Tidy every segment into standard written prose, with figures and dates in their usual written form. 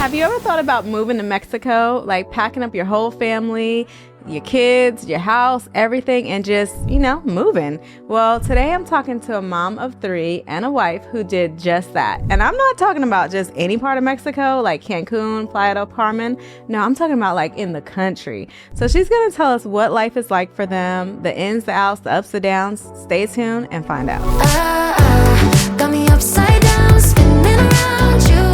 Have you ever thought about moving to Mexico, like packing up your whole family, your kids, your house, everything, and just, moving? Well, today I'm talking to a mom of 3 and a wife who did just that. And I'm not talking about just any part of Mexico, like Cancun, Playa del Carmen. No, I'm talking about like in the country. So she's going to tell us what life is like for them, the ins, the outs, the ups, the downs. Stay tuned and find out. Got me upside down, spinning around you.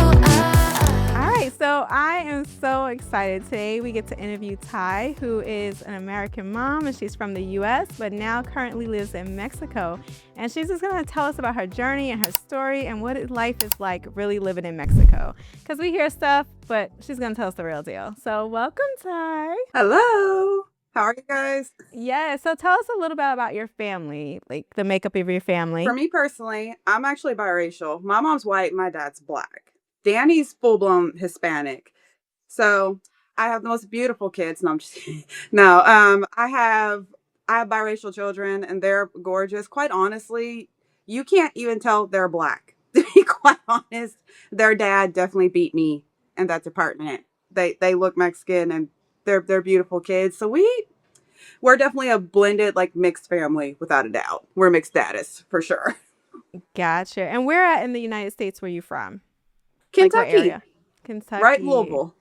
So I am so excited. Today we get to interview Ty, who is an American mom, and she's from the U.S., but now currently lives in Mexico. And she's just going to tell us about her journey and her story and what life is like really living in Mexico. Because we hear stuff, but she's going to tell us the real deal. So welcome, Ty. Hello. How are you guys? Yeah, so tell us a little bit about your family, like the makeup of your family. For me personally, I'm actually biracial. My mom's white, my dad's black. Danny's full-blown Hispanic. So I have the most beautiful kids. No, I'm just kidding. No, I have biracial children and they're gorgeous. Quite honestly, you can't even tell they're black. To be quite honest, their dad definitely beat me in that department. They look Mexican and they're beautiful kids. So we're definitely a blended, like mixed family without a doubt. We're mixed status for sure. Gotcha. And where at in the United States were you from? Kentucky. Like what area? Kentucky. Right, Louisville.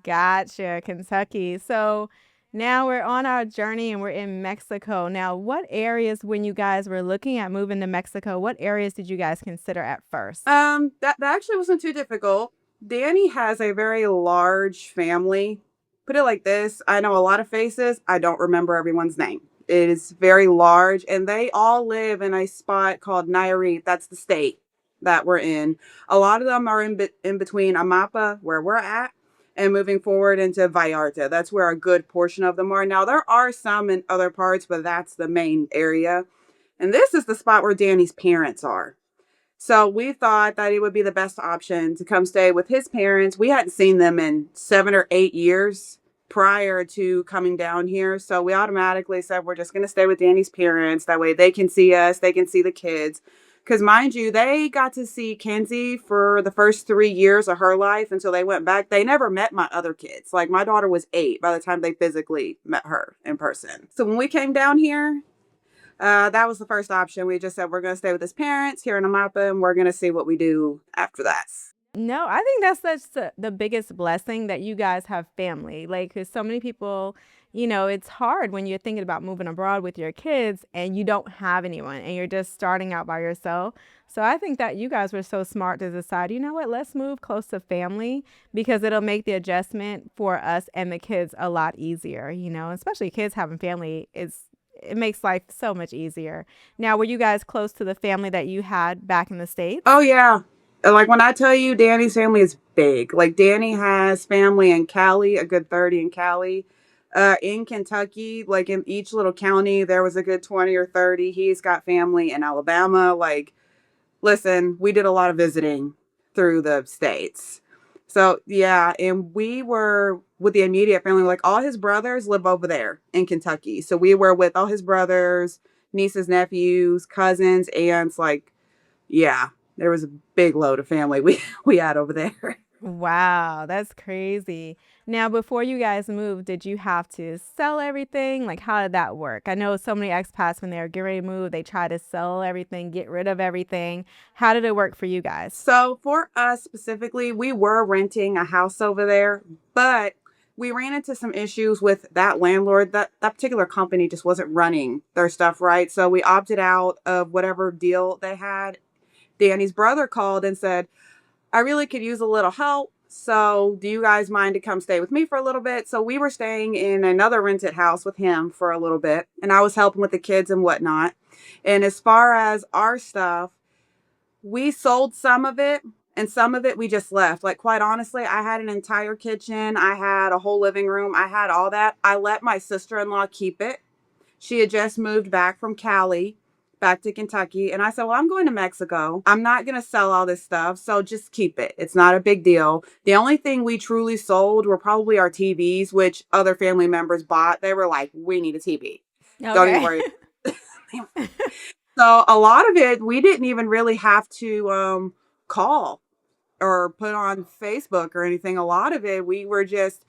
Gotcha, Kentucky. So now we're on our journey and we're in Mexico. Now, what areas, when you guys were looking at moving to Mexico, what areas did you guys consider at first? That actually wasn't too difficult. Danny has a very large family. Put it like this, I know a lot of faces. I don't remember everyone's name. It is very large, and they all live in a spot called Nayarit. That's the state that we're in. A lot of them are in between Amapa, where we're at, and moving forward into Vallarta. That's where a good portion of them are. Now, there are some in other parts, but that's the main area. And this is the spot where Danny's parents are. So we thought that it would be the best option to come stay with his parents. We hadn't seen them in 7 or 8 years prior to coming down here. So we automatically said, we're just going to stay with Danny's parents. That way they can see us, they can see the kids. Because mind you, they got to see Kenzie for the first 3 years of her life until they went back. They never met my other kids. Like my daughter was 8 by the time they physically met her in person. So when we came down here, that was the first option. We just said, we're going to stay with his parents here in Amapa, and we're going to see what we do after that. No, I think that's such the biggest blessing that you guys have family. Like, because so many people, it's hard when you're thinking about moving abroad with your kids and you don't have anyone and you're just starting out by yourself. So I think that you guys were so smart to decide, you know what, let's move close to family because it'll make the adjustment for us and the kids a lot easier, especially kids having family it makes life so much easier. Now, were you guys close to the family that you had back in the States? Oh, yeah. Like when I tell you Danny's family is big, like Danny has family in Cali, a good 30 in Cali. In Kentucky, like in each little county, there was a good 20 or 30. He's got family in Alabama. Like, listen, we did a lot of visiting through the States. So, yeah, and we were with the immediate family. Like, all his brothers live over there in Kentucky. So we were with all his brothers, nieces, nephews, cousins, aunts. Like, yeah, there was a big load of family we had over there. Wow, that's crazy. Now, before you guys moved, did you have to sell everything? Like, how did that work? I know so many expats, when they're getting ready to move, they try to sell everything, get rid of everything. How did it work for you guys? So for us specifically, we were renting a house over there, but we ran into some issues with that landlord. That particular company just wasn't running their stuff right. So we opted out of whatever deal they had. Danny's brother called and said, I really could use a little help. So do you guys mind to come stay with me for a little bit? So we were staying in another rented house with him for a little bit, and I was helping with the kids and whatnot. And as far as our stuff, we sold some of it and some of it we just left. Like, quite honestly, I had an entire kitchen. I had a whole living room. I had all that. I let my sister-in-law keep it. She had just moved back from Cali, back to Kentucky. And I said, well, I'm going to Mexico. I'm not going to sell all this stuff. So just keep it. It's not a big deal. The only thing we truly sold were probably our TVs, which other family members bought. They were like, we need a TV. Okay. Don't even worry. So a lot of it, we didn't even really have to call or put on Facebook or anything. A lot of it we were just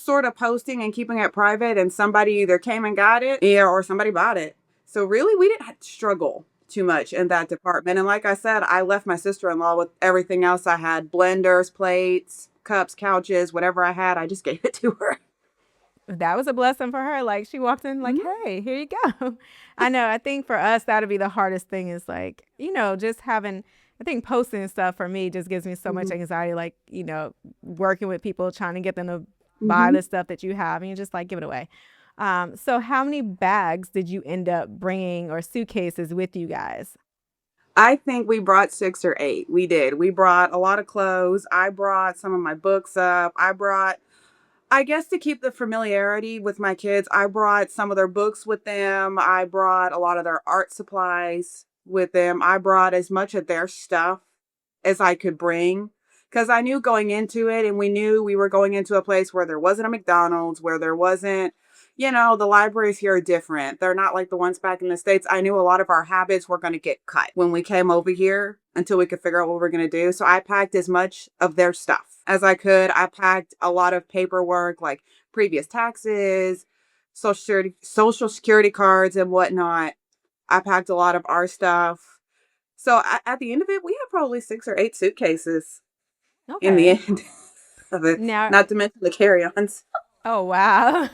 sort of posting and keeping it private, and somebody either came and got it, yeah, or somebody bought it. So really, we didn't have to struggle too much in that department. And like I said, I left my sister-in-law with everything else I had: blenders, plates, cups, couches, whatever I had. I just gave it to her. That was a blessing for her. Like she walked in like, Mhm. "Hey, here you go." I know. I think for us that'd be the hardest thing is like, just having I think posting and stuff for me just gives me so much Mhm. anxiety like, working with people trying to get them to buy Mhm. the stuff that you have and you just like give it away. So how many bags did you end up bringing or suitcases with you guys? I think we brought 6 or 8. We did. We brought a lot of clothes. I brought some of my books up. I guess to keep the familiarity with my kids, I brought some of their books with them. I brought a lot of their art supplies with them. I brought as much of their stuff as I could bring because I knew going into it, and we knew we were going into a place where there wasn't a McDonald's, where there wasn't, the libraries here are different. They're not like the ones back in the States. I knew a lot of our habits were going to get cut when we came over here until we could figure out what we're going to do. So I packed as much of their stuff as I could. I packed a lot of paperwork like previous taxes, social security cards and whatnot. I packed a lot of our stuff. So at the end of it, we had probably 6 or 8 suitcases in the Okay. end of it, Now, not to mention the carry-ons. oh wow.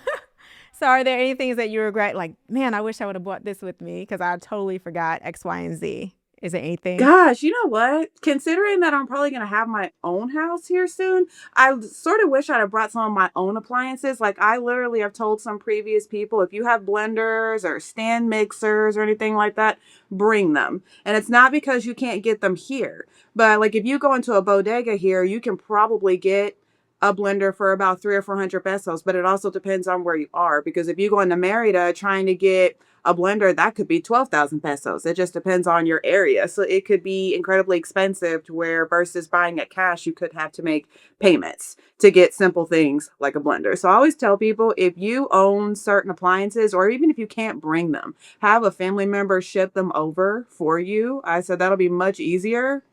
So are there any things that you regret like, man, I wish I would have bought this with me because I totally forgot X, Y, and Z. Is there anything? Gosh, you know what? Considering that I'm probably going to have my own house here soon, I sort of wish I'd have brought some of my own appliances. Like, I literally have told some previous people, if you have blenders or stand mixers or anything like that, bring them. And it's not because you can't get them here, but like if you go into a bodega here, you can probably get a blender for about 300 or 400 pesos, but it also depends on where you are. Because if you go into Merida trying to get a blender, that could be 12,000 pesos. It just depends on your area. So it could be incredibly expensive to where versus buying it cash, you could have to make payments to get simple things like a blender. So I always tell people, if you own certain appliances, or even if you can't bring them, have a family member ship them over for you. I said that'll be much easier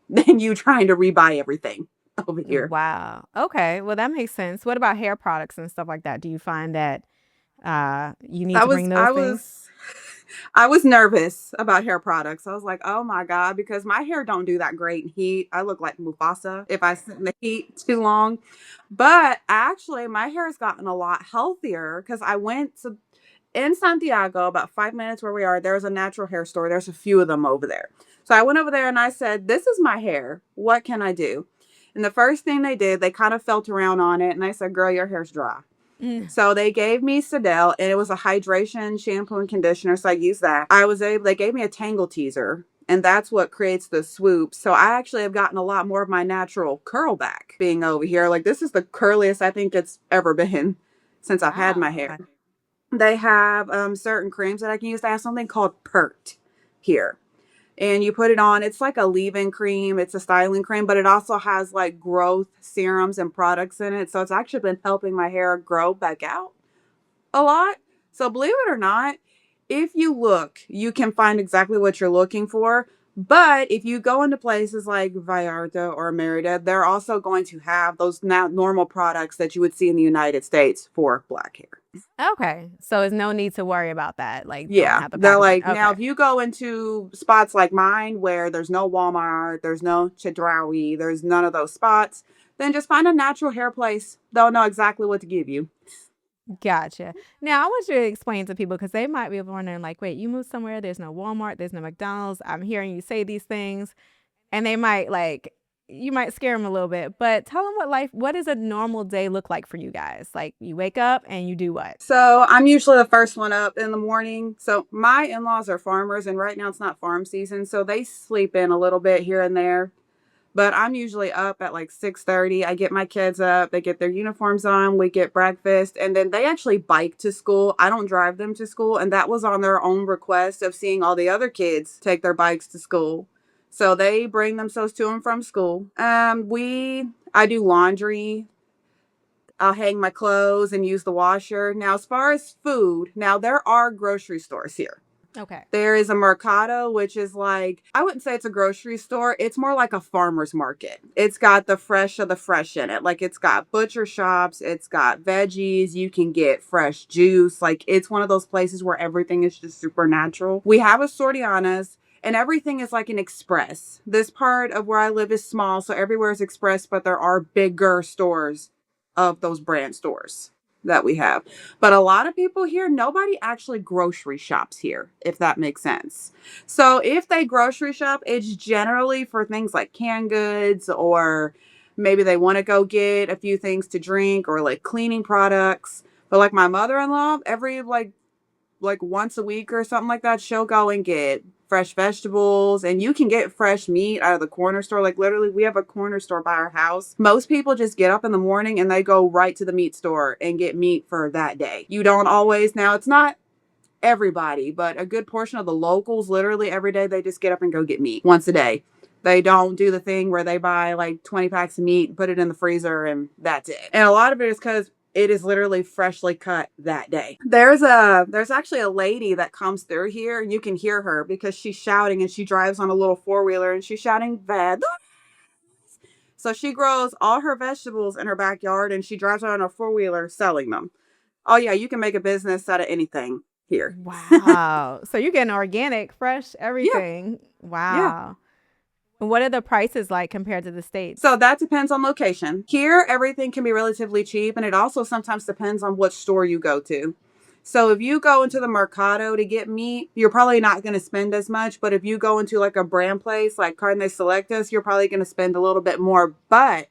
than you trying to rebuy everything over here. Wow. Okay. Well, that makes sense. What about hair products and stuff like that? Do you find that you need I to bring was those I things? was I was nervous about hair products. I was like, "Oh my god," because my hair don't do that great in heat. I look like Mufasa if I sit in the heat too long. But actually, my hair has gotten a lot healthier because I went to in Santiago, about 5 minutes where we are. There's a natural hair store. There's a few of them over there. So I went over there and I said, "This is my hair. What can I do?" And the first thing they did, they kind of felt around on it, and I said, "Girl, your hair's dry." Mm. So they gave me Sedel, and it was a hydration shampoo and conditioner. So I used that. They gave me a tangle teaser, and that's what creates the swoop. So I actually have gotten a lot more of my natural curl back being over here. Like, this is the curliest I think it's ever been since I've had my Wow. hair. They have certain creams that I can use. They have something called Pert here, and you put it on. It's like a leave-in cream. It's a styling cream, but it also has like growth serums and products in it. So it's actually been helping my hair grow back out a lot. So believe it or not, if you look, you can find exactly what you're looking for. But if you go into places like Vallarta or Merida, they're also going to have those now normal products that you would see in the United States for black hair. Okay. So there's no need to worry about that. Like, don't Yeah, have to they're pack a bunch. like, now Okay. if you go into spots like mine where there's no Walmart, there's no Chedraui, there's none of those spots, then just find a natural hair place. They'll know exactly what to give you. Gotcha. Now, I want you to explain to people because they might be wondering, like, wait, you moved somewhere, there's no Walmart, there's no McDonald's. I'm hearing you say these things, and they might, like, you might scare them a little bit, but tell them what does a normal day look like for you guys? Like, you wake up and you do what? So I'm usually the first one up in the morning. So my in-laws are farmers, and right now it's not farm season, so they sleep in a little bit here and there. But I'm usually up at like 6:30. I get my kids up, they get their uniforms on, we get breakfast, and then they actually bike to school. I don't drive them to school, and that was on their own request of seeing all the other kids take their bikes to school. So they bring themselves to and from school. I do laundry. I'll hang my clothes and use the washer. Now, as far as food, now there are grocery stores here. Okay. There is a mercado, which is like, I wouldn't say it's a grocery store. It's more like a farmer's market. It's got the fresh of the fresh in it. Like it's got butcher shops, it's got veggies, you can get fresh juice. Like it's one of those places where everything is just super natural. We have a Soriana's and everything is like an express. This part of where I live is small, so everywhere is express, but there are bigger stores of those brand stores that we have. But a lot of people here, nobody actually grocery shops here, if that makes sense. So if they grocery shop, it's generally for things like canned goods, or maybe they want to go get a few things to drink or like cleaning products. But like my mother-in-law, every like once a week or something like that, she'll go and get fresh vegetables, and you can get fresh meat out of the corner store. Like literally, we have a corner store by our house. Most people just get up in the morning and they go right to the meat store and get meat for that day. You don't always, now it's not everybody, but a good portion of the locals, literally every day, they just get up and go get meat once a day. They don't do the thing where they buy like 20 packs of meat, put it in the freezer, and that's it. And a lot of it is because it is literally freshly cut that day. There's actually a lady that comes through here, and you can hear her because she's shouting, and she drives on a little four-wheeler and she's shouting veg. So she grows all her vegetables in her backyard and she drives around on a four-wheeler selling them. Oh yeah, you can make a business out of anything here. Wow. So you're getting organic, fresh, Yeah, everything. yeah. Wow. And what are the prices like compared to the So States? that depends on location. Here, everything can be relatively cheap, and it also sometimes depends on what store you go to. So if you go into the Mercado to get meat, you're probably not going to spend as much. But if you go into like a brand place like Carne Selectas, you're probably going to spend a little bit more. But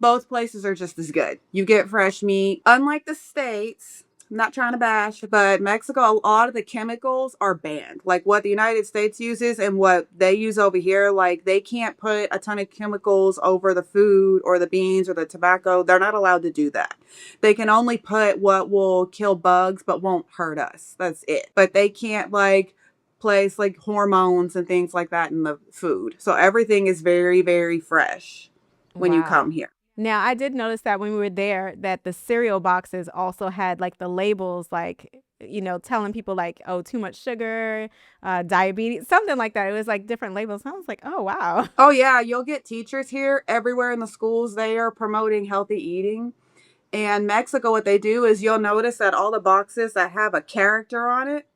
both places are just as good. You get fresh meat. Unlike the States, I'm not trying to bash, but Mexico, a lot of the chemicals are banned. Like what the United States uses and what they use over here, like they can't put a ton of chemicals over the food or the beans or the tobacco. They're not allowed to do that. They can only put what will kill bugs but won't hurt us. That's it. But they can't like place like hormones and things like that in the food. So everything is very, very fresh when you Wow. come here. Now, I did notice that when we were there that the cereal boxes also had like the labels like telling people like, oh, too much sugar, diabetes, something like that. It was like different labels. I was like, oh wow. Oh yeah, you'll get teachers here everywhere in the schools. They are promoting healthy eating. And Mexico, what they do is you'll notice that all the boxes that have a character on it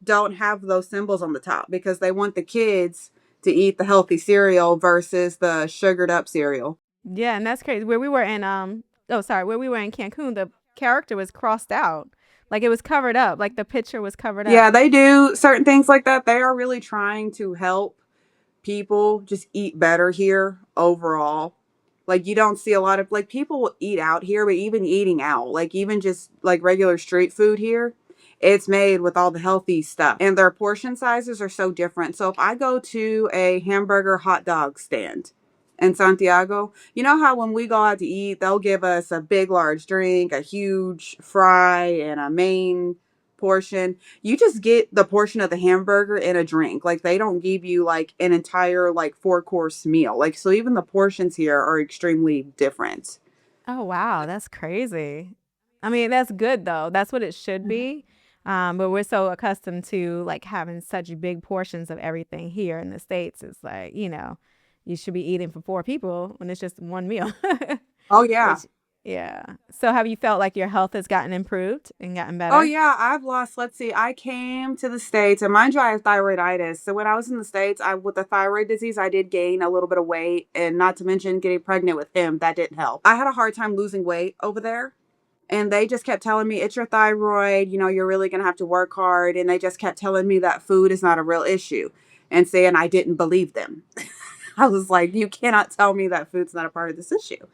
don't have those symbols on the top because they want the kids to eat the healthy cereal versus the sugared up cereal. Yeah, and that's crazy. Where we were in oh sorry, where we were in Cancun, the character was crossed out. Like it was covered up. Like the picture was covered up. Yeah, they do certain things like that. They are really trying to help people just eat better here overall. Like you don't see a lot of like people will eat out here, but even eating out, like even just like regular street food here, it's made with all the healthy stuff. And their portion sizes are so different. So if I go to a hamburger hot dog stand in Santiago, you know how when we go out to eat, they'll give us a big large drink, a huge fry, and a main portion. You just get the portion of the hamburger and a drink. Like they don't give you like an entire like four-course meal. Like so even the portions here are extremely different. Oh wow, that's crazy. I mean, that's good though. That's what it should be. But we're so accustomed to like having such big portions of everything here in the States. It's like, you should be eating for four people when it's just one meal. Oh yeah. Which, yeah. So have you felt like your health has gotten improved and gotten Oh better? yeah, I've lost, let's see, I came to the States and mind you, I have thyroiditis. So when I was in the States, I with the thyroid disease, I did gain a little bit of weight, and not to mention getting pregnant with him, that didn't help. I had a hard time losing weight over there. And they just kept telling me, it's your thyroid, you're really going to have to work hard. And they just kept telling me that food is not a real issue and saying I didn't believe them. I was like, you cannot tell me that food's not a part of this issue.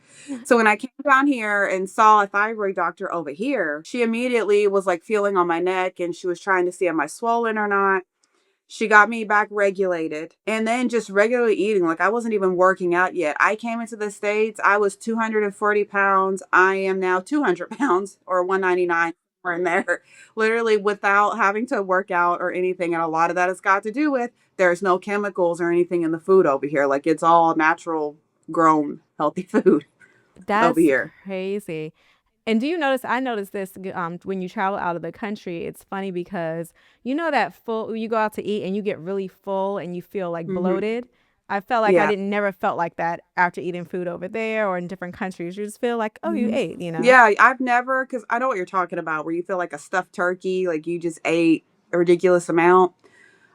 So when I came down here and saw a thyroid doctor over here, she immediately was like feeling on my neck and she was trying to see am I swollen or not. She got me back regulated and then just regularly eating. Like I wasn't even working out yet. I came into the States. I was 240 pounds. I am now 200 pounds or 199 or in there, literally without having to work out or anything. And a lot of that has got to do with there's no chemicals or anything in the food over here. Like it's all natural grown, healthy food over That's here. crazy. And do you notice? I noticed this when you travel out of the country. It's funny because you know that full. You go out to eat and you get really full and you feel like Hmm. bloated. I felt like I Yeah. didn't never felt like that after eating food over there or in different countries. You just feel like, oh, you Mhm. ate. You know. Yeah, I've never, because I know what you're talking about, where you feel like a stuffed turkey, like you just ate a ridiculous amount.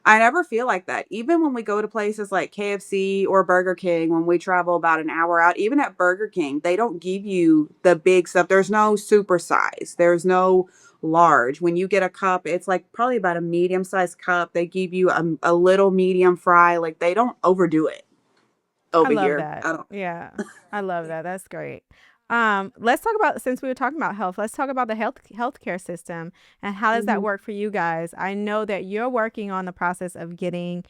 I never feel like that. Even when we go to places like KFC or Burger King, when we travel about an hour out, even at Burger King, they don't give you the big stuff. There's no super size, there's no large. When you get a cup, it's like probably about a medium sized cup. They give you a little medium fry. Like they don't overdo it I over love here. that. I don't. Yeah. I love that. That's great. Let's talk about since we were talking about health, let's talk about the healthcare system and how does that Mhm. work for you guys? I know that you're working on the process of getting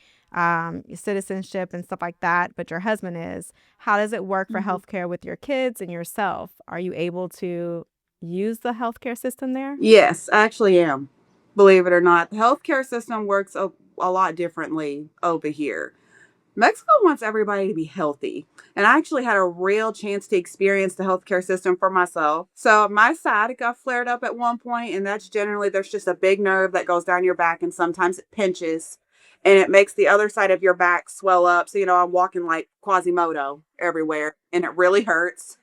citizenship and stuff like that, but your husband is. How does it work for Mhm. healthcare with your kids and yourself? Are you able to use the healthcare system there? Yes, I actually am. Believe it or not, the healthcare system works a lot differently over here. Mexico wants everybody to be healthy. And I actually had a real chance to experience the healthcare system for myself. So my sciatica flared up at one point, and that's generally there's just a big nerve that goes down your back, and sometimes it pinches and it makes the other side of your back swell up. So, I'm walking like Quasimodo everywhere, and it really hurts.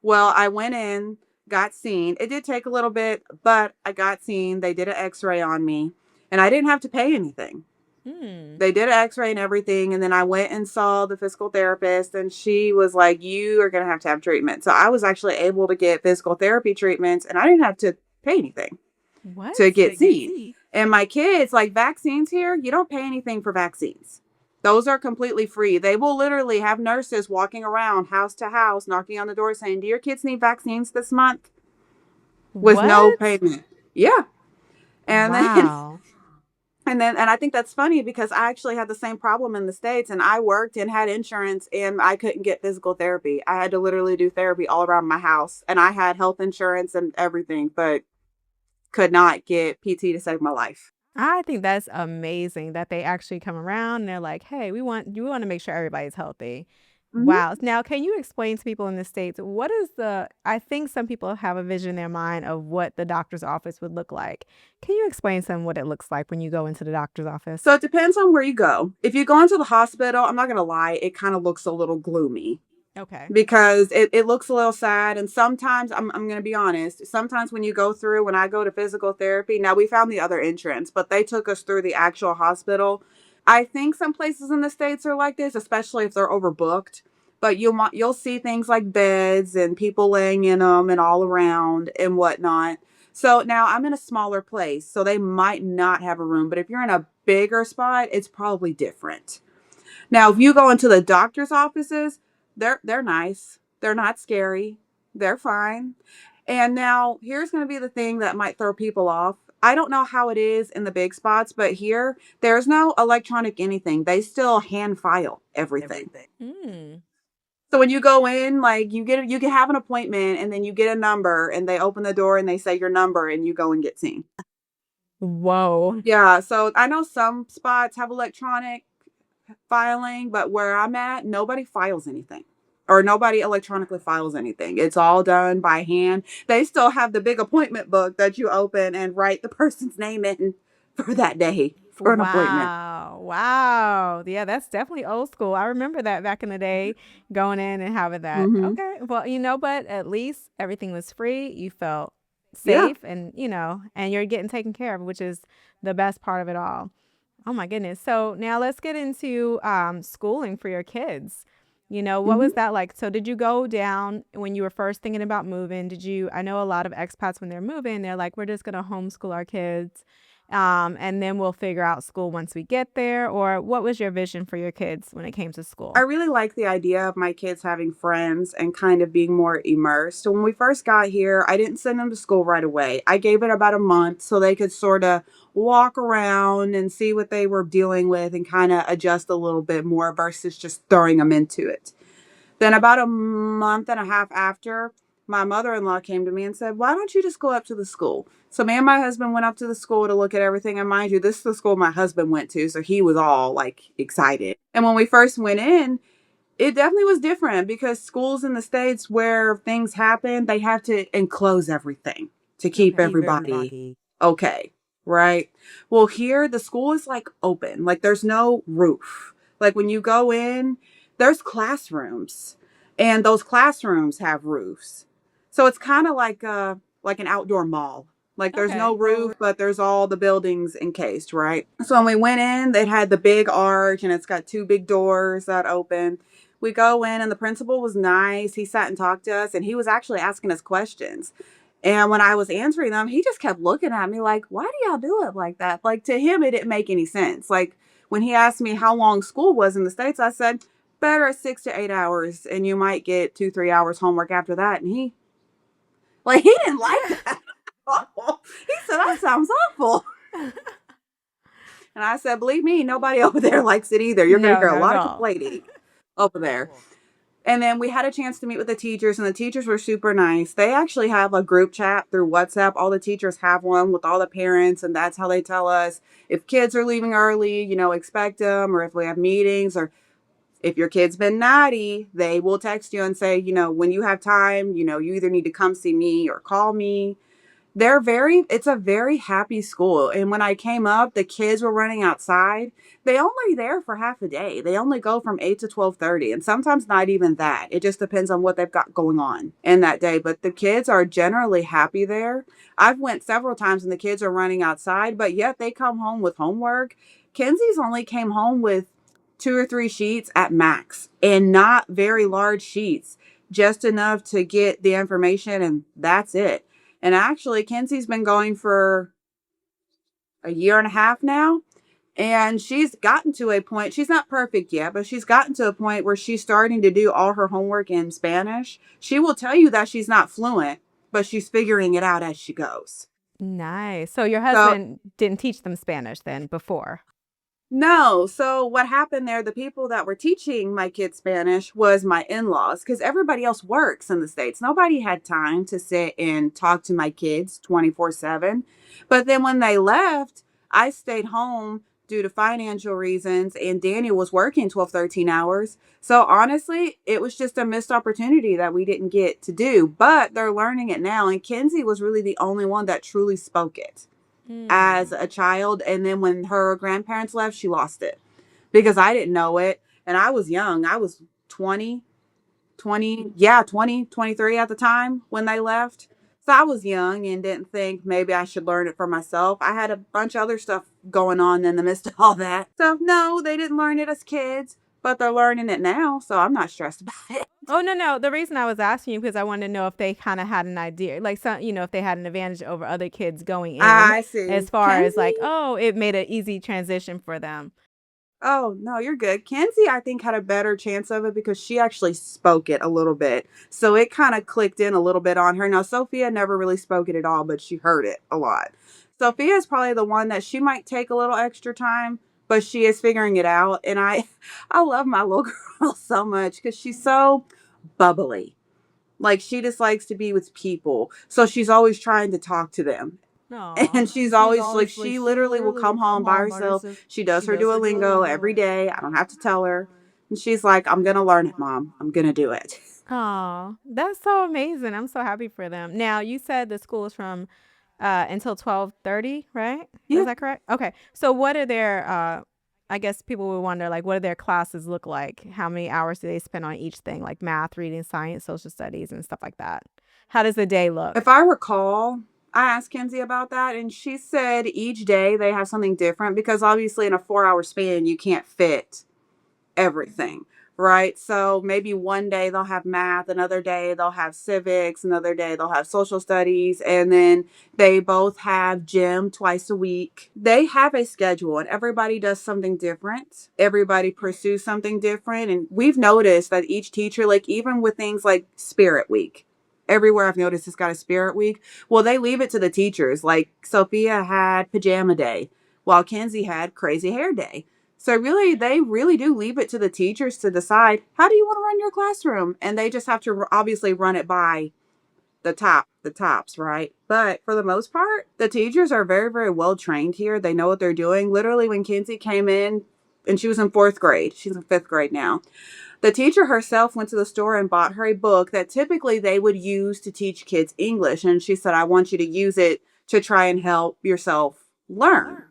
Well, I went in, got seen. It did take a little bit, but I got seen. They did an x ray on me, and I didn't have to pay anything. Hmm. They did an x-ray and everything, and then I went and saw the physical therapist, and she was like, you are going to have treatment. So I was actually able to get physical therapy treatments, and I didn't have to pay anything What? to get seen. And my kids, like vaccines here, you don't pay anything for vaccines. Those are completely free. They will literally have nurses walking around house to house knocking on the door saying, do your kids need vaccines this month, with no What? payment? Yeah. And then Wow. and I think that's funny because I actually had the same problem in the States, and I worked and had insurance, and I couldn't get physical therapy. I had to literally do therapy all around my house, and I had health insurance and everything, but could not get PT to save my life. I think that's amazing that they actually come around and they're like, "Hey, we want to make sure everybody's healthy." Hmm. Wow. Now, can you explain to people in the States what is the I think some people have a vision in their mind of what the doctor's office would look like. Can you explain some what it looks like when you go into the doctor's office? So it depends on where you go. If you go into the hospital, I'm not going to lie, it kind of looks a little gloomy Okay. because it looks a little sad. And sometimes, I'm going to be honest, sometimes when I go to physical therapy, now we found the other entrance, but they took us through the actual hospital. I think some places in the States are like this, especially if they're overbooked. But you'll see things like beds and people laying in them and all around and whatnot. So now I'm in a smaller place, so they might not have a room. But if you're in a bigger spot, it's probably different. Now, if you go into the doctor's offices, they're nice. They're not scary. They're fine. And now here's going to be the thing that might throw people off. I don't know how it is in the big spots, but here there's no electronic anything. They still hand file everything. Hmm. So when you go in, like you can have an appointment and then you get a number and they open the door and they say your number and you go and get seen. Whoa. Yeah, so I know some spots have electronic filing, but where I'm at, nobody files anything or nobody electronically files anything. It's all done by hand. They still have the big appointment book that you open and write the person's name in for that day for an appointment. Wow. Wow. Yeah, that's definitely old school. I remember that back in the day, going in and having that. Hmm. Okay. Well, but at least everything was free. You felt Yeah. safe and you're getting taken care of, which is the best part of it all. Oh my goodness. So now let's get into schooling for your kids. What Hmm. was that like? So did you go down when you were first thinking about moving? I know a lot of expats when they're moving, they're like, we're just going to homeschool our kids. And then we'll figure out school once we get there. Or what was your vision for your kids when it came to I school? really like the idea of my kids having friends and kind of being more immersed. So when we first got here, I didn't send them to school right away. I gave it about a month so they could sort of walk around and see what they were dealing with and kind of adjust a little bit more versus just throwing them into it. Then about a month and a half after, my mother-in-law came to me and said, why don't you just go up to the school? So me and my husband went up to the school to look at everything. And mind you, this is the school my husband went to. So he was all like excited. And when we first went in, It definitely was different because schools in the States where things happen, they have to enclose everything to keep Okay. everybody okay, right? Well, here the school is like open, like there's no roof. Like when you go in, there's classrooms, and those classrooms have roofs. So it's kind of like an outdoor mall. Like there's no Okay. roof, but there's all the buildings encased, right? So when we went in, it had the big arch and it's got two big doors that open. We go in and the principal was nice. He sat and talked to us and he was actually asking us questions. And when I was answering them, he just kept looking at me like, why do y'all do it like that? Like to him, it didn't make any sense. Like when he asked me how long school was in the States, I said, better 6 to 8 hours. And you might get 2, 3 hours homework after that. And he didn't like that. He said, that sounds awful. And I said, believe me, nobody over there likes it either. You're going to No, hear a not at lot of all. complaining over there. And then we had a chance to meet with the teachers, and the teachers were super nice. They actually have a group chat through WhatsApp. All the teachers have one with all the parents, and that's how they tell us if kids are leaving early, expect them, or if we have meetings, or if your kid's been naughty, they will text you and say, when you have time, you either need to come see me or call me. It's a very happy school. And when I came up, the kids were running outside. They only there for half a day. They only go from 8 to 12:30, and sometimes not even that. It just depends on what they've got going on in that day, but the kids are generally happy there. I've went several times and the kids are running outside, but yet they come home with homework. Kenzie's only came home with 2 or 3 sheets at max, and not very large sheets, just enough to get the information, and that's it. And actually, Kenzie's been going for a year and a half now. And she's gotten to a point, she's not perfect yet, but she's gotten to a point where she's starting to do all her homework in Spanish. She will tell you that she's not fluent, but she's figuring it out as she goes. Nice. So your So husband didn't teach them Spanish then before? no. So what happened there, the people that were teaching my kids Spanish was my in-laws because everybody else works in the States. Nobody had time to sit and talk to my kids 24/7. But then when they left, I stayed home due to financial reasons and Daniel was working 12, 13 hours. So honestly, it was just a missed opportunity that we didn't get to do, but they're learning it now. And Kenzie was really the only one that truly spoke it as Mm. a child. And then when her grandparents left, she lost it because I didn't know it. And I was young. I was 20, 20, yeah, 20, 23 at the time when they left. So I was young and didn't think maybe I should learn it for myself. I had a bunch of other stuff going on in the midst of all that. So no, they didn't learn it as kids, but they're learning it now. So I'm not stressed about it. Oh, no, no. The reason I was asking you because I wanted to know if they kind of had an idea, like some, if they had an advantage over other kids going in, I see. as far as like, Kenzie? oh, it made an easy transition for them. Oh, no, you're good. Kenzie, I think, had a better chance of it because she actually spoke it a little bit. So it kind of clicked in a little bit on her. Now, Sophia never really spoke it at all, but she heard it a lot. Sophia is probably the one that she might take a little extra time, but she is figuring it out. And I, I love my little girl so much because she's so bubbly. Like she just likes to be with people. So she's always trying to talk to them. Oh, And she's always like, she literally will come home by herself. She does her Duolingo every day. I don't have to tell her. And she's like, I'm going to learn it, Mom. I'm going to do it. oh, that's so amazing. I'm so happy for them. Now, you said the school is from until 12:30, right? Is Yeah. that correct? Okay. So what are their I guess people would wonder like what do their classes look like? How many hours do they spend on each thing like math, reading, science, social studies and stuff like that? How does the day look? If I recall, I asked Kenzie about that, and she said each day they have something different because obviously in a 4 hour span, you can't fit everything, right? So maybe one day they'll have math, another day they'll have civics, another day they'll have social studies, and then they both have gym twice a week. They have a schedule and everybody does something different. Everybody pursues something different. And we've noticed that each teacher, like even with things like Spirit Week, everywhere I've noticed it's got a Spirit Week. Well, they leave it to the teachers. Like Sophia had pajama day, while Kenzie had crazy hair day. So really, they really do leave it to the teachers to decide how do you want to run your classroom, and they just have to obviously run it by the tops, right? But for the most part, the teachers are very, very well trained here. They know what they're doing. Literally, when Kenzie came in, and she was in fourth grade, she's in fifth grade now. The teacher herself went to the store and bought her a book that typically they would use to teach kids English. And she said, I want you to use it to try and help yourself learn.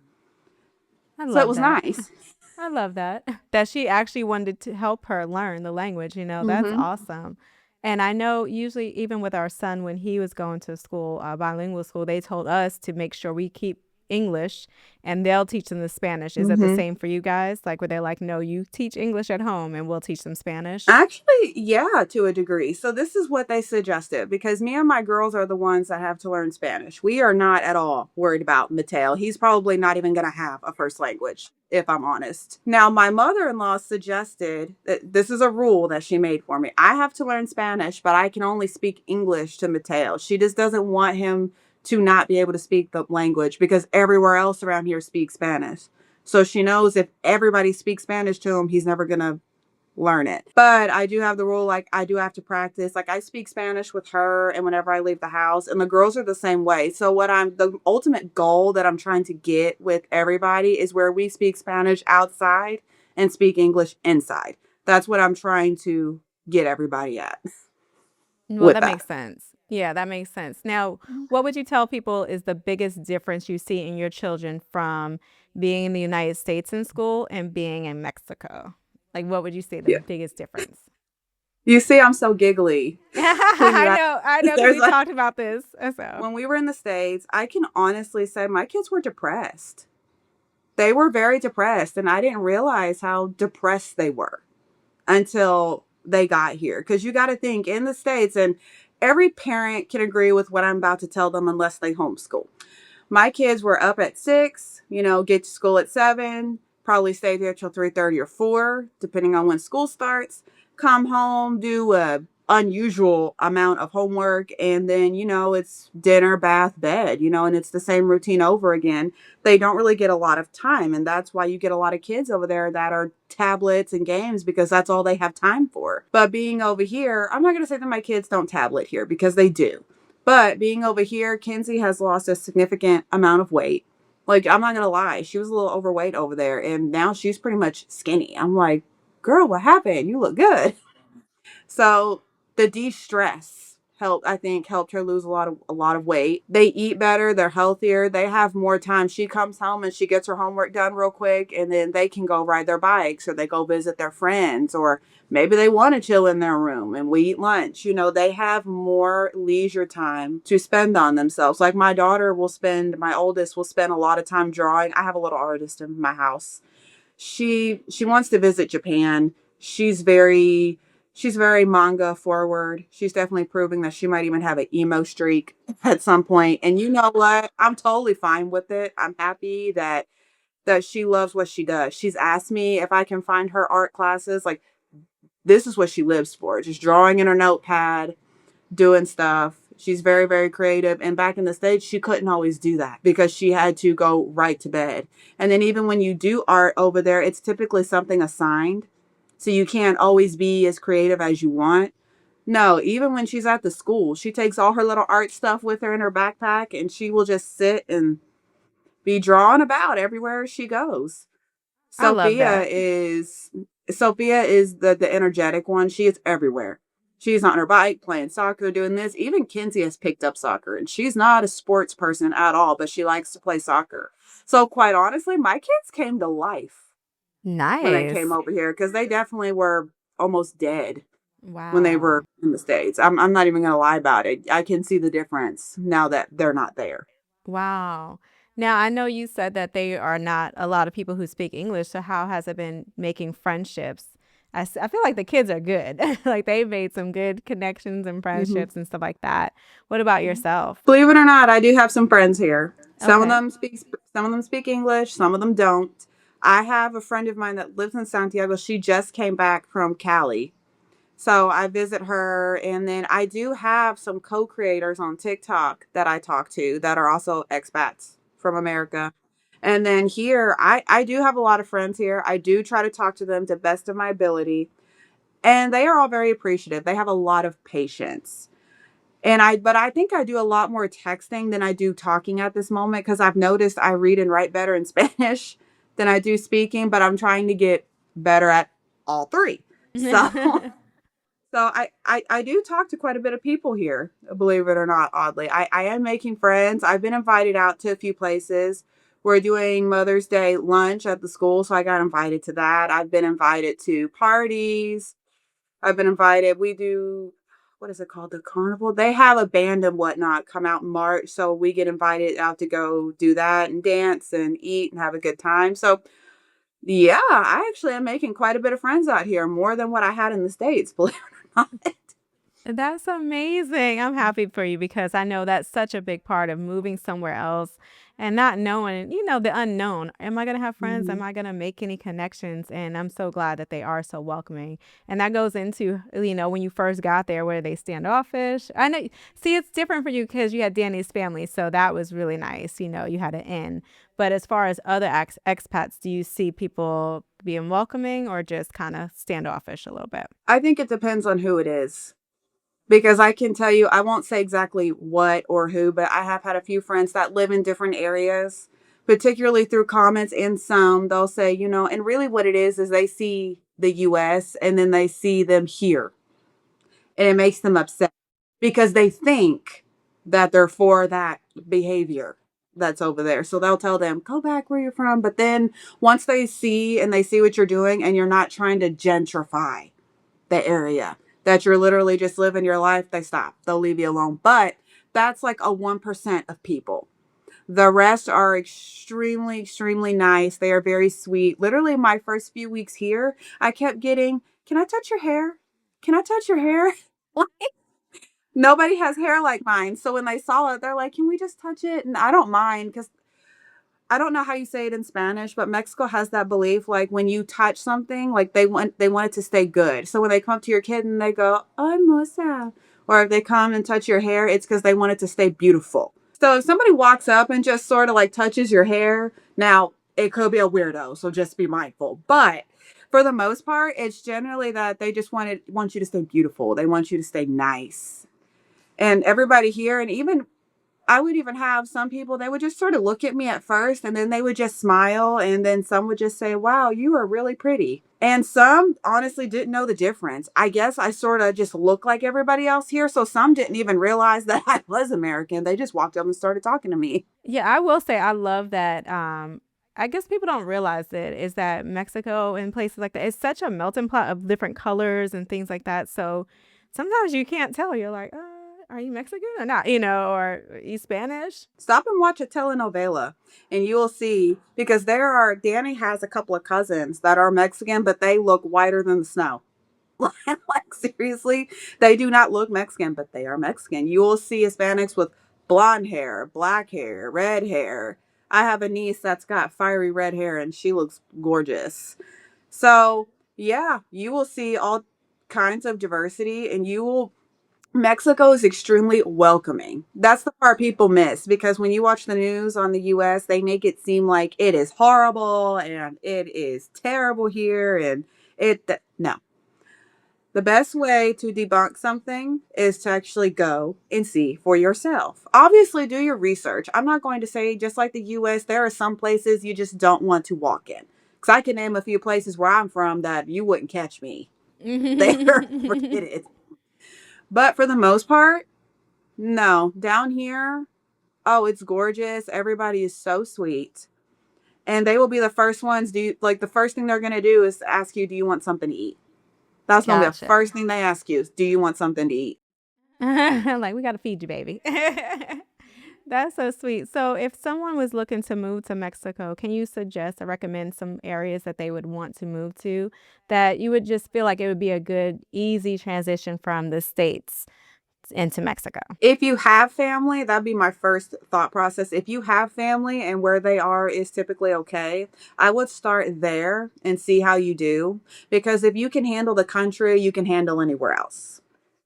I So it love was that. nice. I love that. That she actually wanted to help her learn the language, that's Mm-hmm. awesome. And I know usually even with our son when he was going to school, bilingual school, they told us to make sure we keep English and they'll teach them the Spanish. Is it the Mm-hmm. same for you guys? Like where they're like, no, you teach English at home and we'll teach them Spanish? Actually, yeah, to a degree. So this is what they suggested because me and my girls are the ones that have to learn Spanish. We are not at all worried about Mateo. He's probably not even going to have a first language, if I'm honest. Now, my mother-in-law suggested that this is a rule that she made for me. I have to learn Spanish, but I can only speak English to Mateo. She just doesn't want him to not be able to speak the language because everywhere else around here speaks Spanish. So she knows if everybody speaks Spanish to him, he's never going to learn it. But I do have the rule, like I do have to practice. Like I speak Spanish with her and whenever I leave the house, and the girls are the same way. So the ultimate goal that I'm trying to get with everybody is where we speak Spanish outside and speak English inside. That's what I'm trying to get everybody at Well, with that that. makes sense. Yeah, that makes sense. Now, what would you tell people is the biggest difference you see in your children from being in the United States in school and being in Mexico? Like, what would you say the Yeah. biggest difference? You see, I'm so giggly when you ask. I know, because There's we like talked about this. So, when we were in the States, I can honestly say my kids were depressed. They were very depressed, and I didn't realize how depressed they were until they got here. Because you got to think in the States, and every parent can agree with what I'm about to tell them unless they homeschool. My kids were up at 6, get to school at 7, probably stay there till 3:30 or 4, depending on when school starts. Come home, do a unusual amount of homework, and then it's dinner, bath, bed, and it's the same routine over again. They don't really get a lot of time, and that's why you get a lot of kids over there that are tablets and games because that's all they have time for. But being over here, I'm not going to say that my kids don't tablet here because they do. But being over here, Kenzie has lost a significant amount of weight. Like, I'm not going to lie, she was a little overweight over there, and now she's pretty much skinny. I'm like, girl, what happened? You look good. So the de-stress helped her lose a lot of weight. They eat better, they're healthier, they have more time. She comes home and she gets her homework done real quick, and then they can go ride their bikes or they go visit their friends, or maybe they want to chill in their room and we eat lunch. They have more leisure time to spend on themselves. Like my oldest will spend a lot of time drawing. I have a little artist in my house. She wants to visit Japan. She's very manga forward. She's definitely proving that she might even have an emo streak at some point. And you know what? I'm totally fine with it. I'm happy that she loves what she does. She's asked me if I can find her art classes. Like, this is what she lives for. Just drawing in her notepad, doing stuff. She's very, very creative. And back in the States, she couldn't always do that because she had to go right to bed. And then even when you do art over there, it's typically something assigned. So you can't always be as creative as you want. No, even when she's at the school, she takes all her little art stuff with her in her backpack and she will just sit and be drawing about everywhere she goes. I love Sophia that. is Sophia is the energetic one. She is everywhere. She's on her bike, playing soccer, doing this. Even Kinsey has picked up soccer, and she's not a sports person at all, but she likes to play soccer. So quite honestly, my kids came to life when they came Nice. over here because they definitely were almost dead when they were Wow. in the States. I'm not even gonna lie about it. I can see the difference now that they're not there. Wow. Now, I know you said that they are not a lot of people who speak English. So, how has it been making friendships? I feel like the kids are good. Like they made some good connections and Hmm. friendships and stuff like that. What about yourself? Believe it or not, I do have some friends here. Okay. Some of them speak English, some of them don't. I have a friend of mine that lives in Santiago. She just came back from Cali. So I visit her, and then I do have some co-creators on TikTok that I talk to that are also expats from America. And then here, I do have a lot of friends here. I do try to talk to them to best of my ability, and they are all very appreciative. They have a lot of patience. But I think I do a lot more texting than I do talking at this moment because I've noticed I read and write better in Spanish than I do speaking, but I'm trying to get better at all three. So I do talk to quite a bit of people here, believe it or not, oddly. I am making friends. I've been invited out to a few places. We're doing Mother's Day lunch at the school, so I got invited to that. I've been invited to parties. I've been invited. We do, what is it called? The carnival. They have a band and whatnot come out in March. So we get invited out to go do that and dance and eat and have a good time. So yeah, I actually am making quite a bit of friends out here, more than what I had in the States, believe it or not. That's amazing. I'm happy for you because I know that's such a big part of moving somewhere else and not knowing, the unknown. Am I going to have friends? Am Mhm. I going to make any connections? And I'm so glad that they are so welcoming. And that goes into, when you first got there, where they standoffish. I know, see, it's different for you because you had Danny's family. So that was really nice. You had an in. But as far as other expats, do you see people being welcoming or just kind of standoffish a little bit? I think it depends on who it is. Because I can tell you, I won't say exactly what or who, but I have had a few friends that live in different areas, particularly through comments. And some they'll say, and really what it is they see the US and then they see them here. And it makes them upset because they think that they're for that behavior that's over there. So they'll tell them, go back where you're from. But then once they see and they see what you're doing and you're not trying to gentrify the area, that you're literally just living your life, they stop. They'll leave you alone. But that's like a 1% of people. The rest are extremely, extremely nice. They are very sweet. Literally, my first few weeks here, I kept getting, can I touch your hair? Can I touch your hair? Nobody has hair like mine. So when they saw it, they're like, can we just touch it? And I don't mind because I don't know how you say it in Spanish, but Mexico has that belief like when you touch something, like they want it to stay good. So when they come to your kid and they go, "Oh, hermosa," or if they come and touch your hair, it's because they want it to stay beautiful. So if somebody walks up and just sort of like touches your hair, now it could be a weirdo, so just be mindful. But for the most part, it's generally that they just want you to stay beautiful. They want you to stay nice. And everybody here, and even I would even have some people, they would just sort of look at me at first and then they would just smile. And then some would just say, wow, you are really pretty. And some honestly didn't know the difference. I guess I sort of just look like everybody else here. So some didn't even realize that I was American. They just walked up and started talking to me. Yeah, I will say I love that. I guess people don't realize it is that Mexico and places like that, it's such a melting pot of different colors and things like that. So sometimes you can't tell. You're like, are you Mexican or not? Or are you Spanish? Stop and watch a telenovela and you will see because Danny has a couple of cousins that are Mexican, but they look whiter than the snow. Like seriously, they do not look Mexican, but they are Mexican. You will see Hispanics with blonde hair, black hair, red hair. I have a niece that's got fiery red hair and she looks gorgeous. So yeah, you will see all kinds of diversity and you will Mexico is extremely welcoming. That's the part people miss because when you watch the news on the US, they make it seem like it is horrible and it is terrible here and no. The best way to debunk something is to actually go and see for yourself. Obviously, do your research. I'm not going to say, just like the US, there are some places you just don't want to walk in. Because I can name a few places where I'm from that you wouldn't catch me there. Forget it. But for the most part, no. Down here, oh, it's gorgeous. Everybody is so sweet. And they will be the first ones. The first thing they're going to do is ask you, do you want something to eat? That's going to be the Gotcha. first thing they ask you is, do you want something to eat? Like, we got to feed you, baby. That's so sweet. So, if someone was looking to move to Mexico, can you suggest or recommend some areas that they would want to move to that you would just feel like it would be a good, easy transition from the States into Mexico? If you have family, that'd be my first thought process. If you have family and where they are is typically okay, I would start there and see how you do. Because if you can handle the country, you can handle anywhere else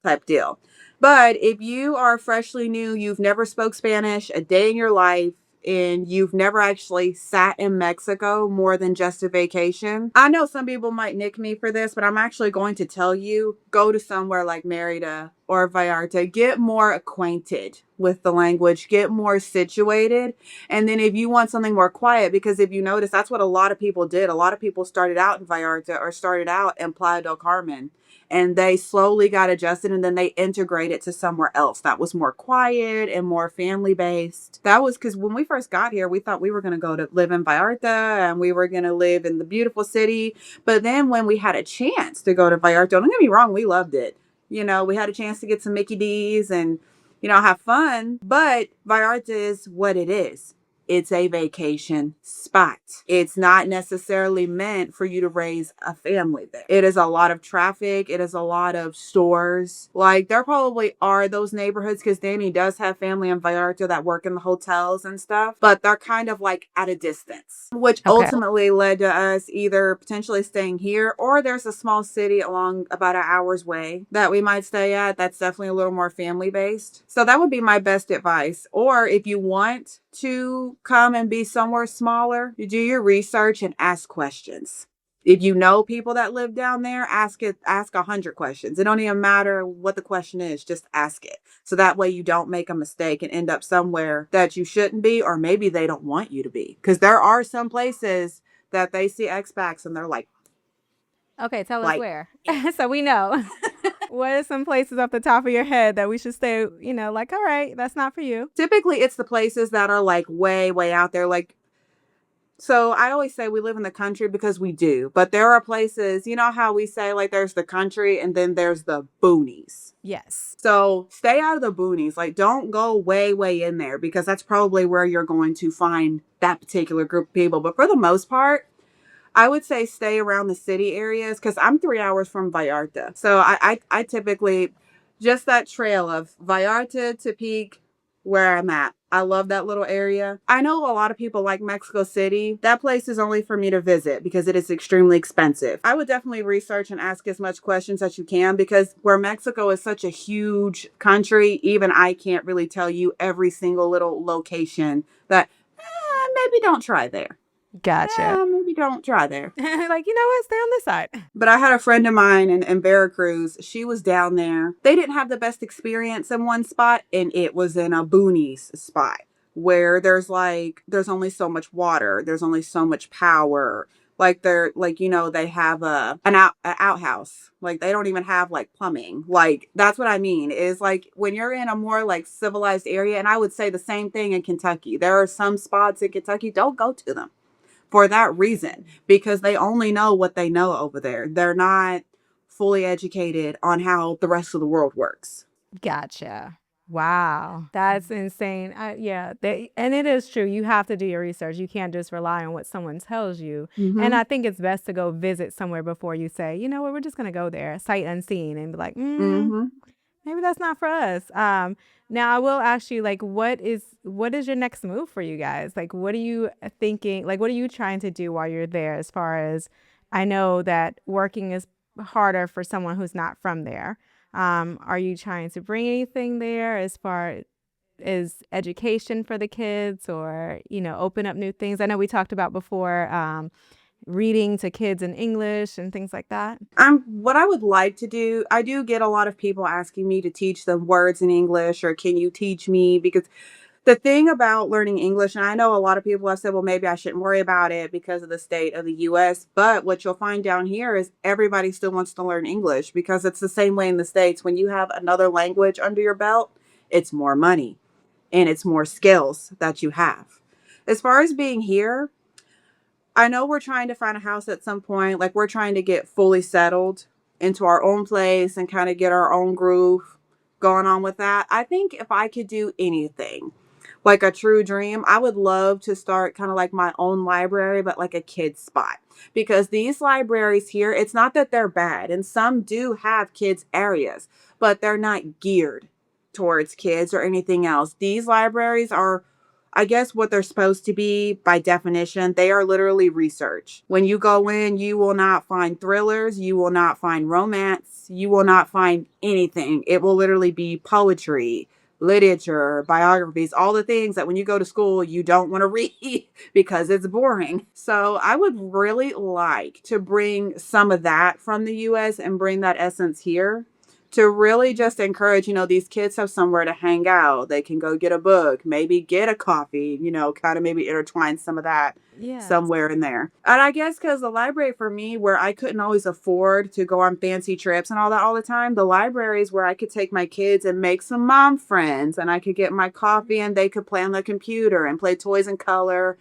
type deal. But if you are freshly new, you've never spoke Spanish a day in your life, and you've never actually sat in Mexico more than just a vacation, I know some people might nick me for this, but I'm actually going to tell you, go to somewhere like Merida or Vallarta, get more acquainted with the language, get more situated. And then if you want something more quiet, because if you notice, that's what a lot of people did. A lot of people started out in Vallarta or started out in Playa del Carmen, and they slowly got adjusted, and then they integrated to somewhere else that was more quiet and more family based. That was because when we first got here, we thought we were going to go to live in Vallarta and we were going to live in the beautiful city. But then when we had a chance to go to Vallarta, don't get me wrong, we loved it. You know, we had a chance to get some Mickey D's and, you know, have fun. But Vallarta is what it is. It's a vacation spot. It's not necessarily meant for you to raise a family there. It is a lot of traffic. It is a lot of stores. Like, there probably are those neighborhoods, because Danny does have family in Vallarta that work in the hotels and stuff, but they're kind of like at a distance, which Okay. ultimately led to us either potentially staying here, or there's a small city along about an hour's way that we might stay at. That's definitely a little more family based. So that would be my best advice. Or if you want to come and be somewhere smaller, you do your research and ask questions. If you know people that live down there, ask 100 questions. It don't even matter what the question is, just ask it. So that way you don't make a mistake and end up somewhere that you shouldn't be, or maybe they don't want you to be. Because there are some places that they see expats and they're Okay, tell us like, where. So we know. What are some places off the top of your head that we should stay, like, all right, that's not for you? typically it's the places that are like way, way out there. Like, so I always say we live in the country because we do, but there are places, you know how we say like there's the country and then there's the boonies. Yes. So stay out of the boonies. Like, don't go way, way in there, because that's probably where you're going to find that particular group of people. But for the most part, I would say stay around the city areas, because I'm 3 hours from Vallarta. So I typically, just that trail of Vallarta to Peak, where I'm at. I love that little area. I know a lot of people like Mexico City. That place is only for me to visit because it is extremely expensive. I would definitely research and ask as much questions as you can, because where Mexico is such a huge country, even I can't really tell you every single little location that maybe don't try there. Gotcha. Maybe don't try there. Like, you know what? Stay on this side. But I had a friend of mine in Veracruz. She was down there. They didn't have the best experience in one spot, and it was in a boonies spot where there's only so much water, there's only so much power. Like, they're like, they have an outhouse. Like, they don't even have like plumbing. Like, that's what I mean, is like when you're in a more like civilized area. And I would say the same thing in Kentucky. There are some spots in Kentucky, don't go to them for that reason, because they only know what they know over there. They're not fully educated on how the rest of the world works. Gotcha. Wow. That's insane. Yeah. And it is true. You have to do your research. You can't just rely on what someone tells you. And Mm-hmm. I think it's best to go visit somewhere before you say, you know what, we're just going to go there, sight unseen, and be like, Mm-hmm. maybe that's not for us. Now I will ask you, like, what is your next move for you guys? Like, what are you thinking? Like, what are you trying to do while you're there? As far as I know, that working is harder for someone who's not from there. Are you trying to bring anything there as far as education for the kids, or open up new things? I know we talked about before, reading to kids in English and things like that. What I would like to do, I do get a lot of people asking me to teach them words in English, or can you teach me? Because the thing about learning English, and I know a lot of people have said, well, maybe I shouldn't worry about it because of the state of the US. But what you'll find down here is everybody still wants to learn English, because it's the same way in the States. When you have another language under your belt, it's more money and it's more skills that you have. As far as being here, I know we're trying to find a house at some point. Like, we're trying to get fully settled into our own place and kind of get our own groove going on with that. I think if I could do anything, like a true dream, I would love to start kind of like my own library, but like a kid's spot. Because these libraries here, it's not that they're bad, and some do have kids areas, but they're not geared towards kids or anything else. These libraries are, I guess, what they're supposed to be by definition. They are literally research. When you go in, you will not find thrillers, you will not find romance, you will not find anything. It will literally be poetry, literature, biographies, all the things that when you go to school, you don't want to read because it's boring. So I would really like to bring some of that from the US and bring that essence here to really just encourage, these kids have somewhere to hang out. They can go get a book, maybe get a coffee, kind of maybe intertwine some of that Yeah. somewhere in there. And I guess because the library for me, where I couldn't always afford to go on fancy trips and all that all the time, the library is where I could take my kids and make some mom friends and I could get my coffee and they could play on the computer and play toys and color,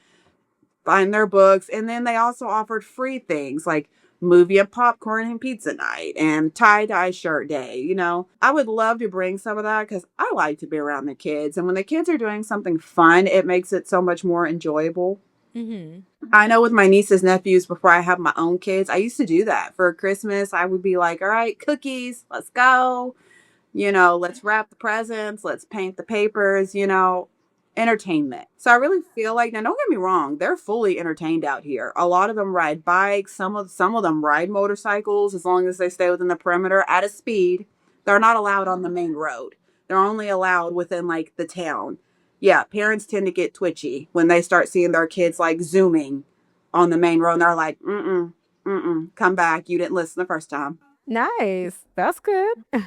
find their books. And then they also offered free things like movie and popcorn and pizza night and tie-dye shirt day. I would love to bring some of that because I like to be around the kids. And when the kids are doing something fun, it makes it so much more enjoyable. Mm-hmm. I know with my nieces, nephews, before I have my own kids, I used to do that. For Christmas, I would be like, all right, cookies, let's go. Let's wrap the presents, let's paint the papers, entertainment. So I really feel like, now don't get me wrong, they're fully entertained out here. A lot of them ride bikes, some of them ride motorcycles as long as they stay within the perimeter at a speed. They're not allowed on the main road. They're only allowed within like the town. Yeah, parents tend to get twitchy when they start seeing their kids like zooming on the main road and they're like, come back. You didn't listen the first time. Nice. That's good. So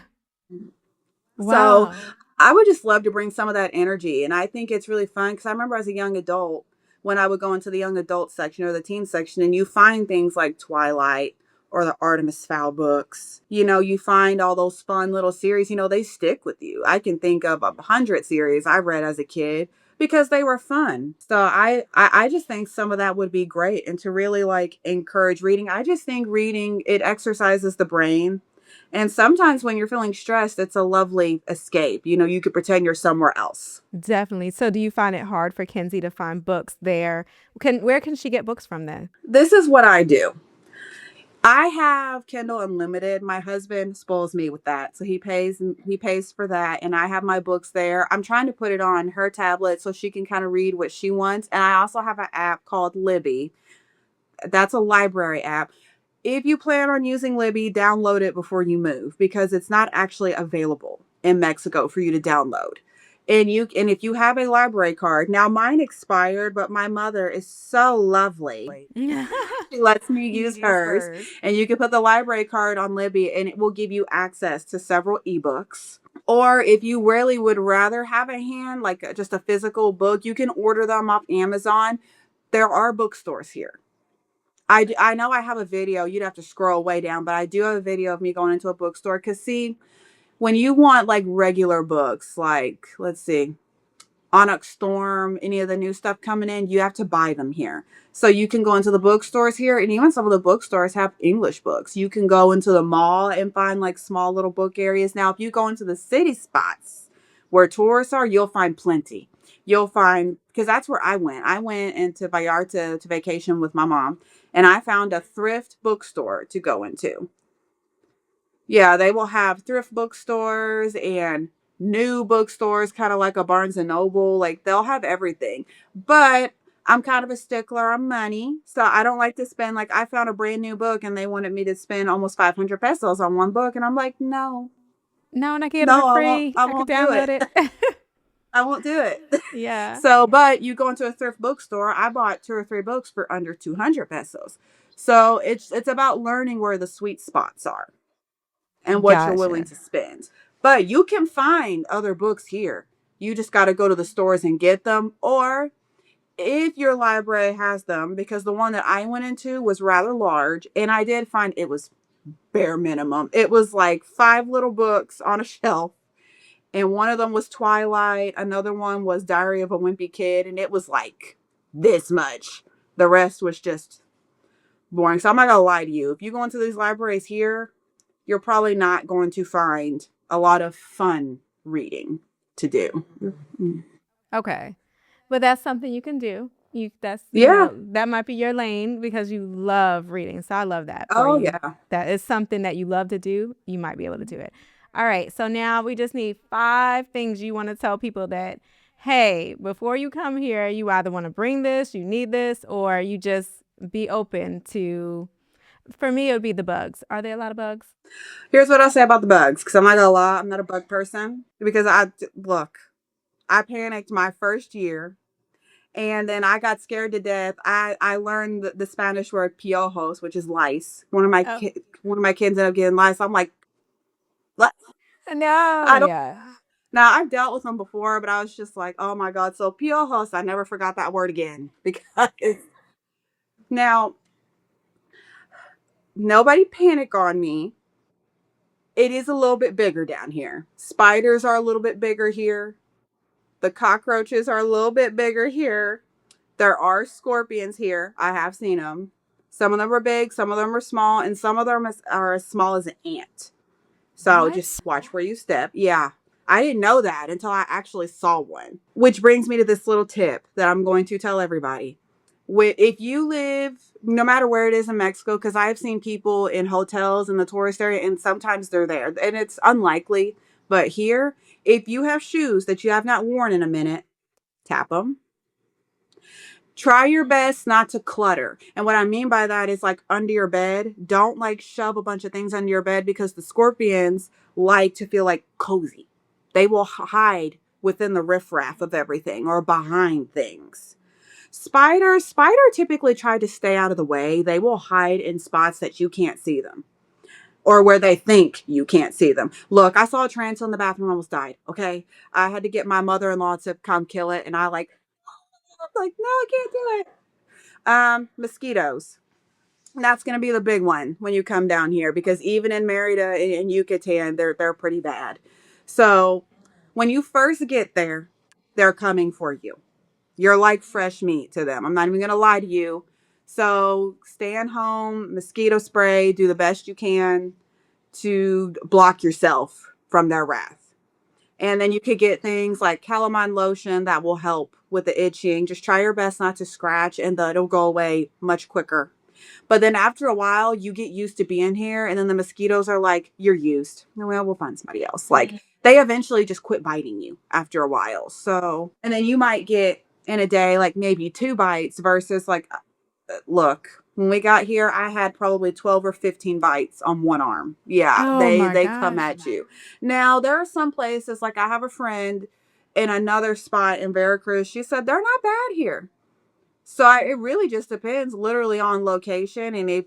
Wow. I would just love to bring some of that energy. And I think it's really fun because I remember as a young adult, when I would go into the young adult section or the teen section, and you find things like Twilight or the Artemis Fowl books, you find all those fun little series, they stick with you. I can think of 100 series I read as a kid because they were fun. So I just think some of that would be great. And to really like encourage reading, I just think reading, it exercises the brain. And sometimes when you're feeling stressed, it's a lovely escape. You could pretend you're somewhere else. Definitely. So do you find it hard for Kenzie to find books there? Where can she get books from then? This is what I do. I have Kindle Unlimited. My husband spoils me with that. So he pays for that and I have my books there. I'm trying to put it on her tablet so she can kind of read what she wants. And I also have an app called Libby. That's a library app. If you plan on using Libby, download it before you move because it's not actually available in Mexico for you to download. And if you have a library card, now mine expired, but my mother is so lovely. She lets me You use use hers, hers. and you can put the library card on Libby and it will give you access to several ebooks. Or if you really would rather have a hand, like just a physical book, you can order them off Amazon. There are bookstores here. I know I have a video. You'd have to scroll way down, but I do have a video of me going into a bookstore. Because, see, when you want like regular books, like, let's see, Onyx Storm, any of the new stuff coming in, you have to buy them here. So you can go into the bookstores here, and even some of the bookstores have English books. You can go into the mall and find like small little book areas. Now, if you go into the city spots where tourists are, you'll find plenty. You'll find, because that's where I went. I went into Vallarta to vacation with my mom, and I found a thrift bookstore to go into. Yeah, they will have thrift bookstores and new bookstores, kind of like a Barnes and Noble. Like they'll have everything. But I'm kind of a stickler on money. So I don't like to spend, like, I found a brand new book and they wanted me to spend almost 500 pesos on one book. And I'm like, no, No, and I can get it for no, I won't. free. I I could won't do download it. it. I won't do it. Yeah. So, but you go into a thrift bookstore, I bought 2 or 3 books for under 200 pesos. So it's about learning where the sweet spots are and what you're willing Gotcha. to spend. But you can find other books here. You just got to go to the stores and get them. Or if your library has them, because the one that I went into was rather large, and I did find it was bare minimum. It was like 5 little books on a shelf, and one of them was Twilight, another one was Diary of a Wimpy Kid, and it was like this much. The rest was just boring. So I'm not gonna lie to you. If you go into these libraries here, you're probably not going to find a lot of fun reading to do. Okay. But that's something you can do. Yeah. That might be your lane because you love reading. So I love that for Oh you. yeah. That is something that you love to do. You might be able to do it. All right. So now we just need 5 things you want to tell people that, hey, before you come here, you either want to bring this, you need this, or you just be open to For me, it would be the bugs. Are there a lot of bugs? Here's what I'll say about the bugs, because I'm not gonna lie, I'm not a bug person. Because look, I panicked my first year, and then I got scared to death. I learned the Spanish word piojos, which is lice. Oh, One of my kids ended up getting lice. I'm like, what? no, I don't. yeah. Now I've dealt with them before, but I was just like, oh my god. So piojos, I never forgot that word again because now nobody panic on me. It is a little bit bigger down here. Spiders are a little bit bigger here. The cockroaches are a little bit bigger here. There are scorpions here. I have seen them. Some of them are big, some of them are small, and some of them are as small as an ant. So What? just watch where you step. Yeah. I didn't know that until I actually saw one. Which brings me to this little tip that I'm going to tell everybody. If you live, no matter where it is in Mexico, because I've seen people in hotels in the tourist area, and sometimes they're there, and it's unlikely. But here, if you have shoes that you have not worn in a minute, tap them. Try your best not to clutter. And what I mean by that is like under your bed, don't like shove a bunch of things under your bed because the scorpions like to feel like cozy. They will hide within the riffraff of everything or behind things. Spider typically try to stay out of the way. They will hide in spots that you can't see them or where they think you can't see them. Look, I saw a tarantula in the bathroom, almost died. Okay. I had to get my mother-in-law to come kill it. And I'm like, no, I can't do it. Mosquitoes. That's going to be the big one when you come down here because even in Merida and Yucatan, they're pretty bad. So when you first get there, they're coming for you. You're like fresh meat to them. I'm not even going to lie to you. So stay at home, mosquito spray, do the best you can to block yourself from their wrath. And then you could get things like calamine lotion that will help with the itching. Just try your best not to scratch and it'll go away much quicker. But then after a while, you get used to being here, and then the mosquitoes are like, you're used. Well, we'll find somebody else. Like, they eventually just quit biting you after a while. So, and then you might get in a day, like maybe 2 bites versus like, look, when we got here, I had probably 12 or 15 bites on one arm. Yeah, Oh they my they come gosh. at you. Now, there are some places, like I have a friend in another spot in Veracruz. She said, they're not bad here. So it really just depends literally on location. And if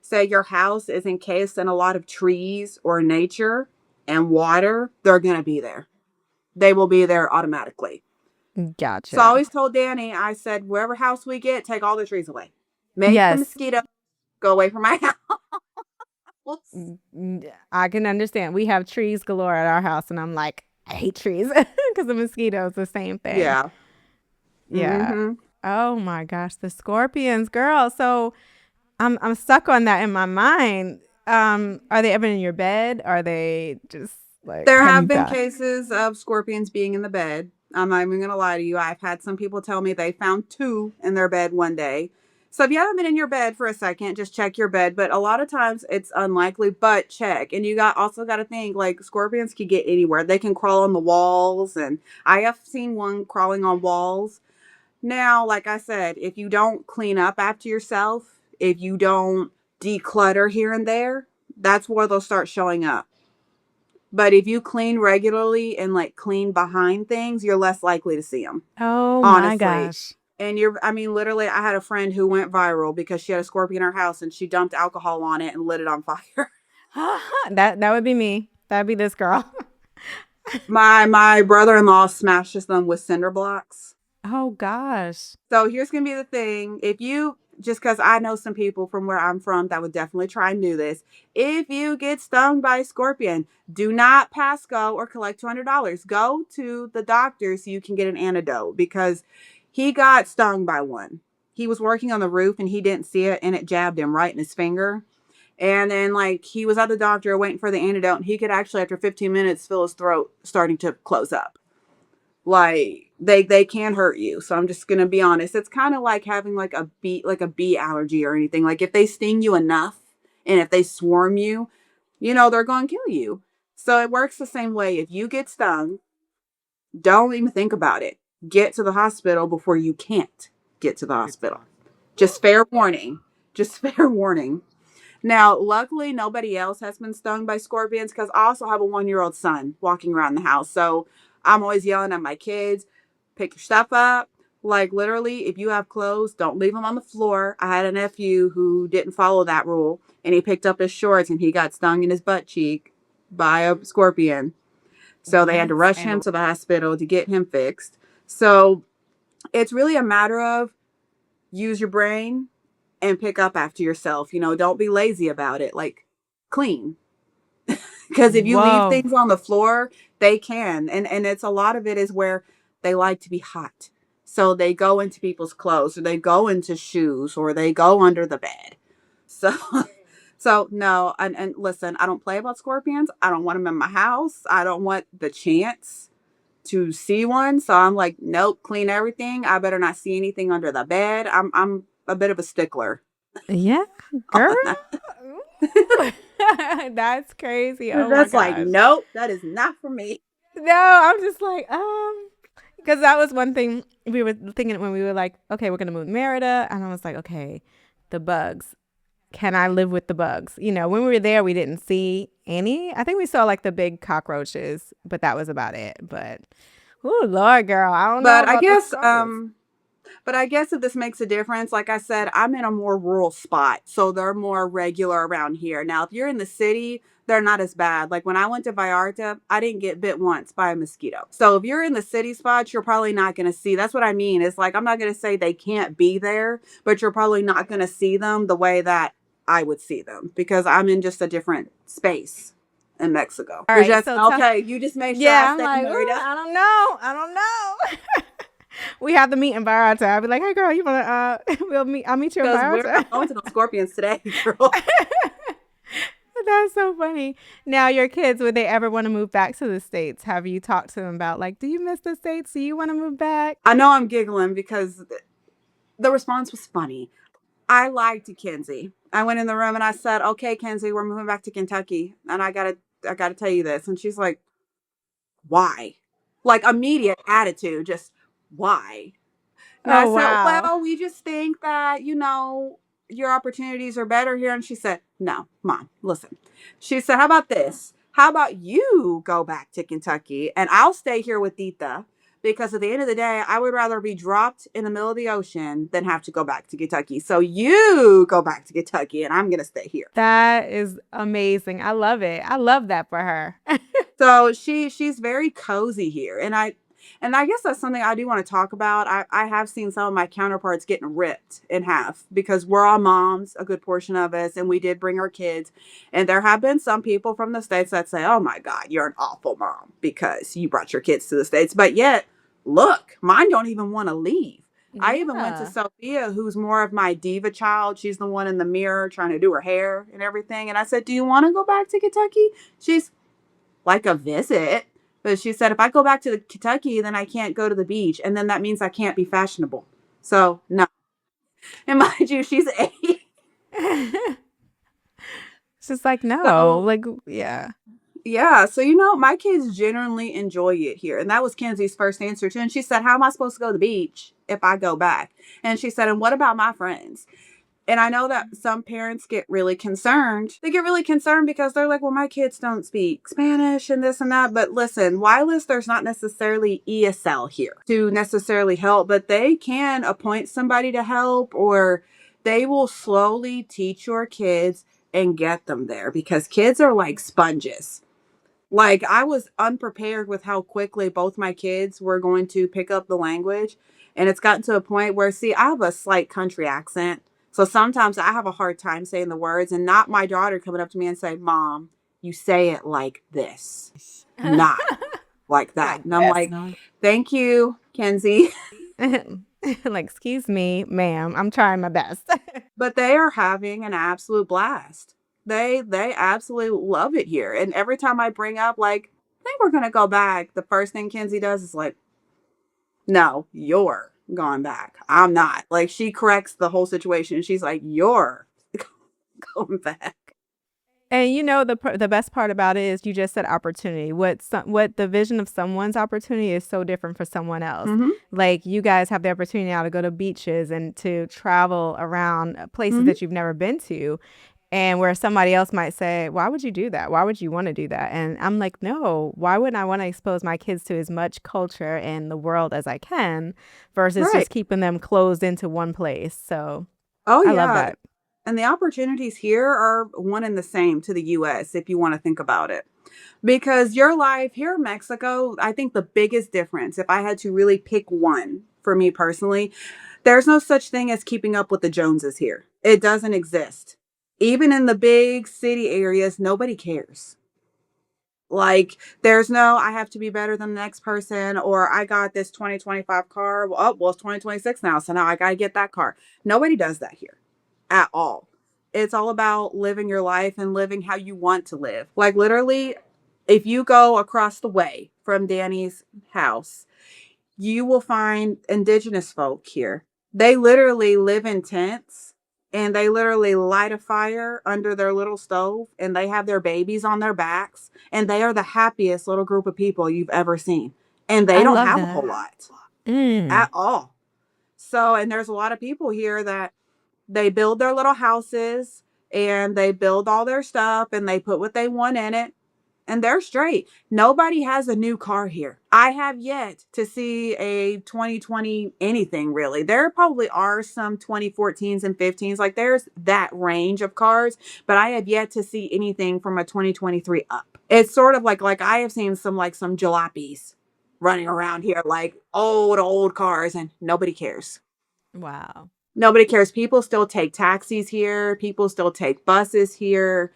say your house is encased in a lot of trees or nature and water, they're going to be there. They will be there automatically. So I Gotcha. always told Danny, I said, wherever house we get, take all the trees away. Make the Yes. mosquito go away from my house. I can understand. We have trees galore at our house, and I'm like, I hate trees because the mosquitoes, the same thing. Yeah. Yeah. Mm-hmm. Oh my gosh, the scorpions, girl. So I'm stuck on that in my mind. Are they ever in your bed? Are they just like There have have you been got? cases of scorpions being in the bed. I'm not even going to lie to you. I've had some people tell me they found 2 in their bed one day. So if you haven't been in your bed for a second, just check your bed. But a lot of times it's unlikely, but check. And you got to think like scorpions can get anywhere. They can crawl on the walls. And I have seen one crawling on walls. Now, like I said, if you don't clean up after yourself, if you don't declutter here and there, that's where they'll start showing up. But if you clean regularly and like clean behind things, you're less likely to see them, Oh my honestly. gosh. And I mean, literally, I had a friend who went viral because she had a scorpion in her house and she dumped alcohol on it and lit it on fire. That would be me. That'd be this girl. My brother-in-law smashes them with cinder blocks. Oh gosh. So here's gonna be the thing: if you just because I know some people from where I'm from that would definitely try and do this. If you get stung by a scorpion, do not pass go or collect $200. Go to the doctor so you can get an antidote because he got stung by one. He was working on the roof and he didn't see it and it jabbed him right in his finger. And then like he was at the doctor waiting for the antidote and he could actually after 15 minutes feel his throat starting to close up. Like they can hurt you. So I'm just gonna be honest. It's kind of like having like a bee allergy or anything. Like if they sting you enough and if they swarm you, they're gonna kill you. So it works the same way. If you get stung, don't even think about it. Get to the hospital before you can't get to the hospital. Just fair warning. Just fair warning. Now, luckily, nobody else has been stung by scorpions because I also have a 1-year-old son walking around the house. So I'm always yelling at my kids, pick your stuff up. Like, literally, if you have clothes, don't leave them on the floor. I had a nephew who didn't follow that rule, and he picked up his shorts and he got stung in his butt cheek by a scorpion. So they had to What? rush him to the hospital to get him fixed. So it's really a matter of use your brain and pick up after yourself. Don't be lazy about it. Like, clean. Because if you leave Whoa. things on the floor, they can. And it's a lot of it is where they like to be hot. So they go into people's clothes or they go into shoes or they go under the bed. So so no, and listen, I don't play about scorpions. I don't want them in my house. I don't want the chance to see one. So I'm like, nope, clean everything. I better not see anything under the bed. I'm a bit of a stickler Yeah, girl. on that. Ooh. That's crazy. Oh my That's like, gosh. nope, that is not for me. No, I'm just like, because that was one thing we were thinking when we were like, okay, we're gonna move to Merida, and I was like, okay, the bugs. Can I live with the bugs? When we were there, we didn't see any. I think we saw like the big cockroaches, but that was about it. But, oh Lord, girl, I don't know But I about the guess scorpions. but I guess if this makes a difference, like I said, I'm in a more rural spot, so they're more regular around here. Now, if you're in the city, they're not as bad. Like when I went to Vallarta, I didn't get bit once by a mosquito. So if you're in the city spots, you're probably not going to see. That's what I mean. It's like I'm not going to say they can't be there, but you're probably not going to see them the way that I would see them because I'm in just a different space in Mexico. All right, Brizette, so okay, you just made sure I yeah, I'm stay like, married "Ooh, up. I don't know, I don't know." We have to meet in Vallarta. I'll be like, hey girl, you wanna I'll meet you in Because we're Vallarta. not going to no scorpions today, girl. That's so funny. Now, your kids, would they ever want to move back to the States? Have you talked to them about, like, do you miss the States? Do you want to move back? I know I'm giggling because the response was funny. I lied to Kenzie. I went in the room and I said, "Okay, Kenzie, we're moving back to Kentucky, and I gotta tell you this." And she's like, "Why?" Like immediate attitude, just why? And I Oh, said, wow. "Well, we just think that your opportunities are better here." And she said, "No, Mom, listen." She said, "How about this? How about you go back to Kentucky and I'll stay here with Tita?" Because at the end of the day, I would rather be dropped in the middle of the ocean than have to go back to Kentucky. So you go back to Kentucky and I'm going to stay here. That is amazing. I love it. I love that for her. So she's very cozy here. And I guess that's something I do want to talk about. I have seen some of my counterparts getting ripped in half because we're all moms, a good portion of us, and we did bring our kids. And there have been some people from the States that say, "Oh my God, you're an awful mom because you brought your kids to the States." But yet, look, mine don't even want to leave. I even went to Yeah. Sophia, who's more of my diva child. She's the one in the mirror trying to do her hair and everything. And I said, "Do you want to go back to Kentucky?" She's like a visit. But she said, if I go back to the Kentucky, then I can't go to the beach. And then that means I can't be fashionable. So, no. And mind you, she's 8. It's just like, no, So, like, yeah. yeah. So, my kids genuinely enjoy it here. And that was Kenzie's first answer, too. And she said, how am I supposed to go to the beach if I go back? And she said, and what about my friends? And I know that some parents get really concerned. They get really concerned because they're like, well, my kids don't speak Spanish and this and that. But listen, wireless, there's not necessarily ESL here to necessarily help, but they can appoint somebody to help or they will slowly teach your kids and get them there because kids are like sponges. Like I was unprepared with how quickly both my kids were going to pick up the language. And it's gotten to a point where, see, I have a slight country accent. So sometimes I have a hard time saying the words and not my daughter coming up to me and say, Mom, you say it like this, not like that. Like And I'm this. like, thank you, Kenzie. Like, excuse me, ma'am, I'm trying my best. But they are having an absolute blast. They absolutely love it here. And every time I bring up like, I think we're gonna go back, the first thing Kenzie does is like, no, you're going back. I'm not. Like she corrects the whole situation. She's like, you're going back. And the best part about it is you just said opportunity. What the vision of someone's opportunity is so different for someone else. Mm-hmm. Like you guys have the opportunity now to go to beaches and to travel around places Mm-hmm. that you've never been to. And where somebody else might say, why would you do that? Why would you want to do that? And I'm like, no, why wouldn't I want to expose my kids to as much culture and the world as I can versus Right. just keeping them closed into one place? So Oh, I love yeah. that. And the opportunities here are one and the same to the US if you want to think about it. Because your life here in Mexico, I think the biggest difference, if I had to really pick one for me personally, there's no such thing as keeping up with the Joneses here. It doesn't exist. Even in the big city areas, nobody cares. Like, there's no, I have to be better than the next person, or I got this 2025 car. Well, it's 2026 now. So now I got to get that car. Nobody does that here at all. It's all about living your life and living how you want to live. Like, literally, if you go across the way from Danny's house, you will find indigenous folk here. They literally live in tents and they literally light a fire under their little stove and they have their babies on their backs and they are the happiest little group of people you've ever seen. And they I don't love have a that. whole lot Mm. at all. So, and there's a lot of people here that they build their little houses and they build all their stuff and they put what they want in it and they're straight. Nobody has a new car here. I have yet to see a 2020 anything really. There probably are some 2014s and 15s. Like there's that range of cars, but I have yet to see anything from a 2023 up. It's sort of like I have seen some jalopies running around here, like old cars, and nobody cares. Wow. Nobody cares. People still take taxis here. People still take buses here.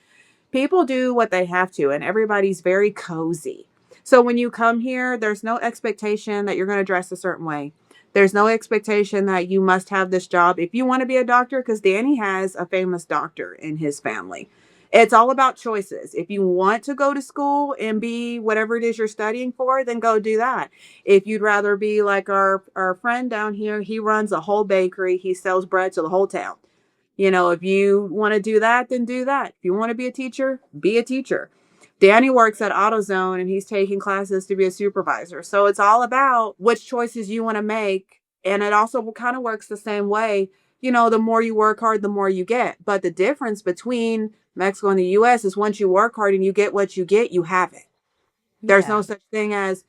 People do what they have to, and everybody's very cozy. So when you come here, there's no expectation that you're going to dress a certain way. There's no expectation that you must have this job if you want to be a doctor, because Danny has a famous doctor in his family. It's all about choices. If you want to go to school and be whatever it is you're studying for, then go do that. If you'd rather be like our friend down here, he runs a whole bakery. He sells bread to the whole town. If you want to do that, then do that. If you want to be a teacher, be a teacher. Danny works at AutoZone and he's taking classes to be a supervisor. So it's all about which choices you want to make. And it also kind of works the same way. The more you work hard, the more you get. But the difference between Mexico and the US is once you work hard and you get what you get, you have it. There's no Yeah. such thing as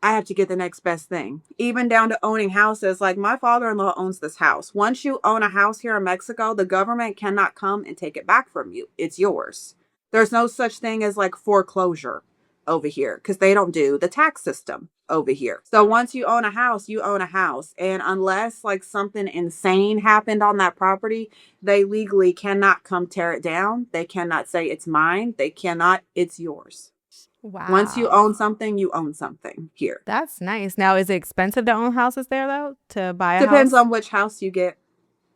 I have to get the next best thing. Even down to owning houses. Like my father-in-law owns this house. Once you own a house here in Mexico, the government cannot come and take it back from you. It's yours. There's no such thing as like foreclosure over here because they don't do the tax system over here. So once you own a house, you own a house. And unless like something insane happened on that property, they legally cannot come tear it down. They cannot say it's mine. They cannot, it's yours. Once you Wow. own something, you own something here. That's nice. Now, is it expensive to own houses there, though, to buy a Depends house? on which house you get.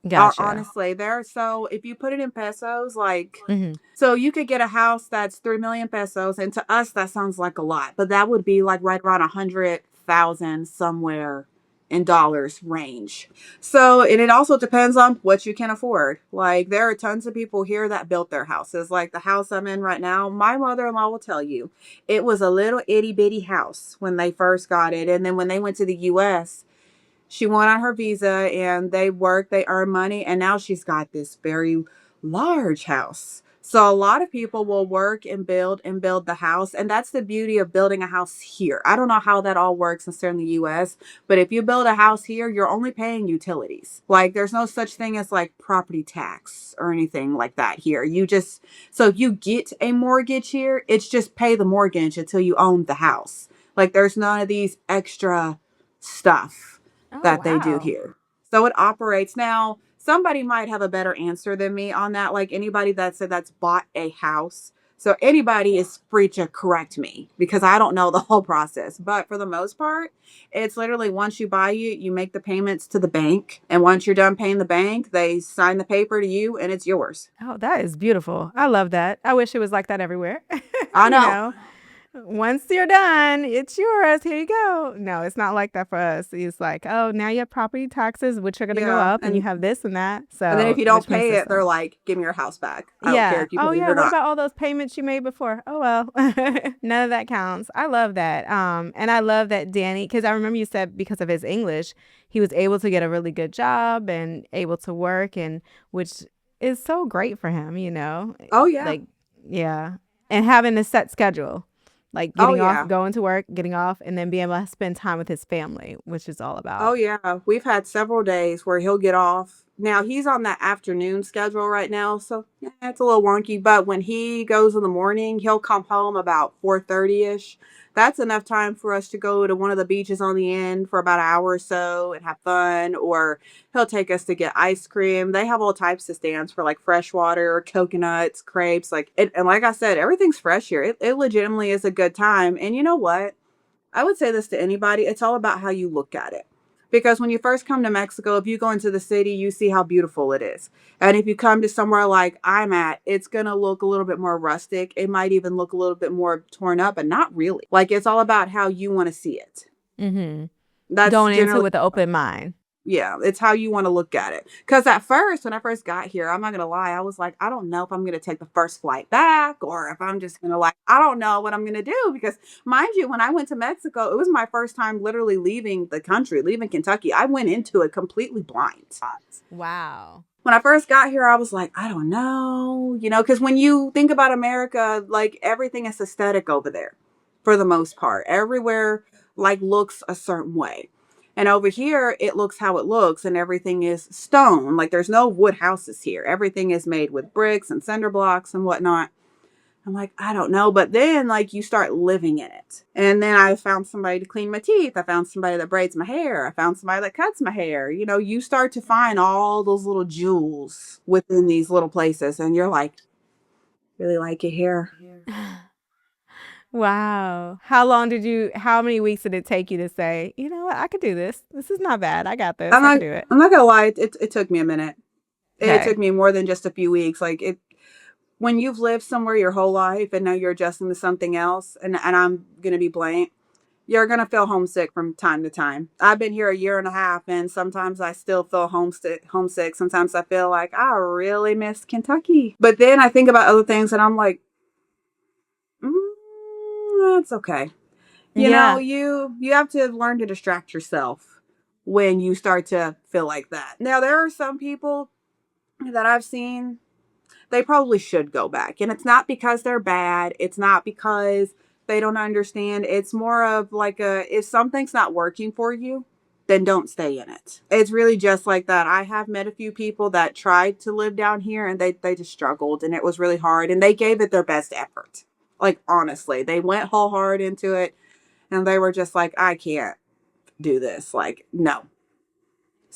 Gotcha. Honestly, so if you put it in pesos, like, Hmm. so you could get a house that's 3 million pesos, and to us that sounds like a lot, but that would be like right around 100,000 somewhere in dollars range. So, and it also depends on what you can afford. Like, there are tons of people here that built their houses. Like the house I'm in right now, my mother-in-law will tell you, it was a little itty bitty house when they first got it, and then when they went to the U.S. She went on her visa and they worked, they earned money, and now she's got this very large house. So a lot of people will work and build the house. And that's the beauty of building a house here. I don't know how that all works necessarily in the US, but if you build a house here, you're only paying utilities. Like there's no such thing as like property tax or anything like that here. So if you get a mortgage here, it's just pay the mortgage until you own the house. Like there's none of these extra stuff Oh, that they do wow. here. So it operates. Now, somebody might have a better answer than me on that. Like anybody that said that's bought a house. So anybody is free to correct me because I don't know the whole process. But for the most part, it's literally once you buy it, you make the payments to the bank. And once you're done paying the bank, they sign the paper to you and it's yours. Oh, that is beautiful. I love that. I wish it was like that everywhere. I you know. know, Once you're done, it's yours. Here you go. No, it's not like that for us. It's like, oh, now you have property taxes, which are going to go Yeah. up, and you have this and that. And then if So, you don't which makes pay it it, they're so. like, give me your house back. I don't care Yeah. if you Oh, paid it yeah. or What not. about all those payments you made before? Oh, well, none of that counts. I love that. And I love that Danny, because I remember you said because of his English, he was able to get a really good job and able to work, and which is so great for him, you know? Oh yeah. Like, yeah. And having a set schedule, like Oh getting off, yeah. going to work, getting off, and then being able to spend time with his family, which is all Oh about. yeah, we've had several days where he'll get off. Now he's on that afternoon schedule right now, so yeah, it's a little wonky. But when he goes in the morning, he'll come home about 4:30 ish. That's enough time for us to go to one of the beaches on the end for about an hour or so and have fun. Or he'll take us to get ice cream. They have all types of stands for like freshwater, coconuts, crepes, like it. And like I said, everything's fresh here. It legitimately is a good time. And you know what? I would say this to anybody. It's all about how you look at it. Because when you first come to Mexico, if you go into the city, you see how beautiful it is. And if you come to somewhere like I'm at, it's going to look a little bit more rustic. It might even look a little bit more torn up, but not really. Like it's all about how you want to see it. Mm-hmm. That's Going into it generally with an open mind. yeah, it's how you want to look at it. Because at first, when I first got here, I'm not going to lie, I was like, I don't know if I'm going to take the first flight back or if I'm just going to like, I don't know what I'm going to do. Because mind you, when I went to Mexico, it was my first time literally leaving the country, leaving Kentucky. I went into it completely blind. Wow. When I first got here, I was like, I don't know, because when you think about America, like everything is aesthetic over there for the most part. Everywhere like looks a certain way. And over here, it looks how it looks, and everything is stone. Like there's no wood houses here. Everything is made with bricks and cinder blocks and whatnot. I'm like, I don't know. But then, like, you start living in it. And then I found somebody to clean my teeth. I found somebody that braids my hair. I found somebody that cuts my hair. You start to find all those little jewels within these little places. And you're like, really like it here. Wow. How many weeks did it take you to say, you know what, I could do this. This is not bad. I got this. I'm I can not, do it. I'm not going to lie. It took me a minute. It Okay. took me more than just a few weeks. Like, when you've lived somewhere your whole life and now you're adjusting to something else, and I'm going to be blank, you're going to feel homesick from time to time. I've been here a year and a half, and sometimes I still feel homesick. Sometimes I feel like I really miss Kentucky. But then I think about other things and I'm like, that's okay. Yeah. You have to learn to distract yourself when you start to feel like that. Now, there are some people that I've seen, they probably should go back. And it's not because they're bad. It's not because they don't understand. It's more of like if something's not working for you, then don't stay in it. It's really just like that. I have met a few people that tried to live down here and they just struggled and it was really hard and they gave it their best effort. Like honestly, they went whole hard into it and they were just like, I can't do this. Like, no.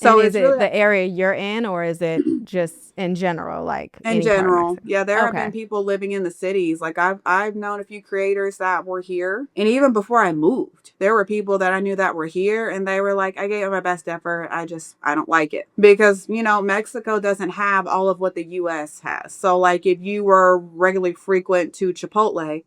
And So is it's it really the area you're in or is it just in general, like in any part of general, Mexico? yeah, there have been Okay. people living in the cities. Like I've known a few creators that were here, and even before I moved, there were people that I knew that were here, and they were like, "I gave it my best effort. I don't like it because Mexico doesn't have all of what the U.S. has. So like if you were regularly frequent to Chipotle,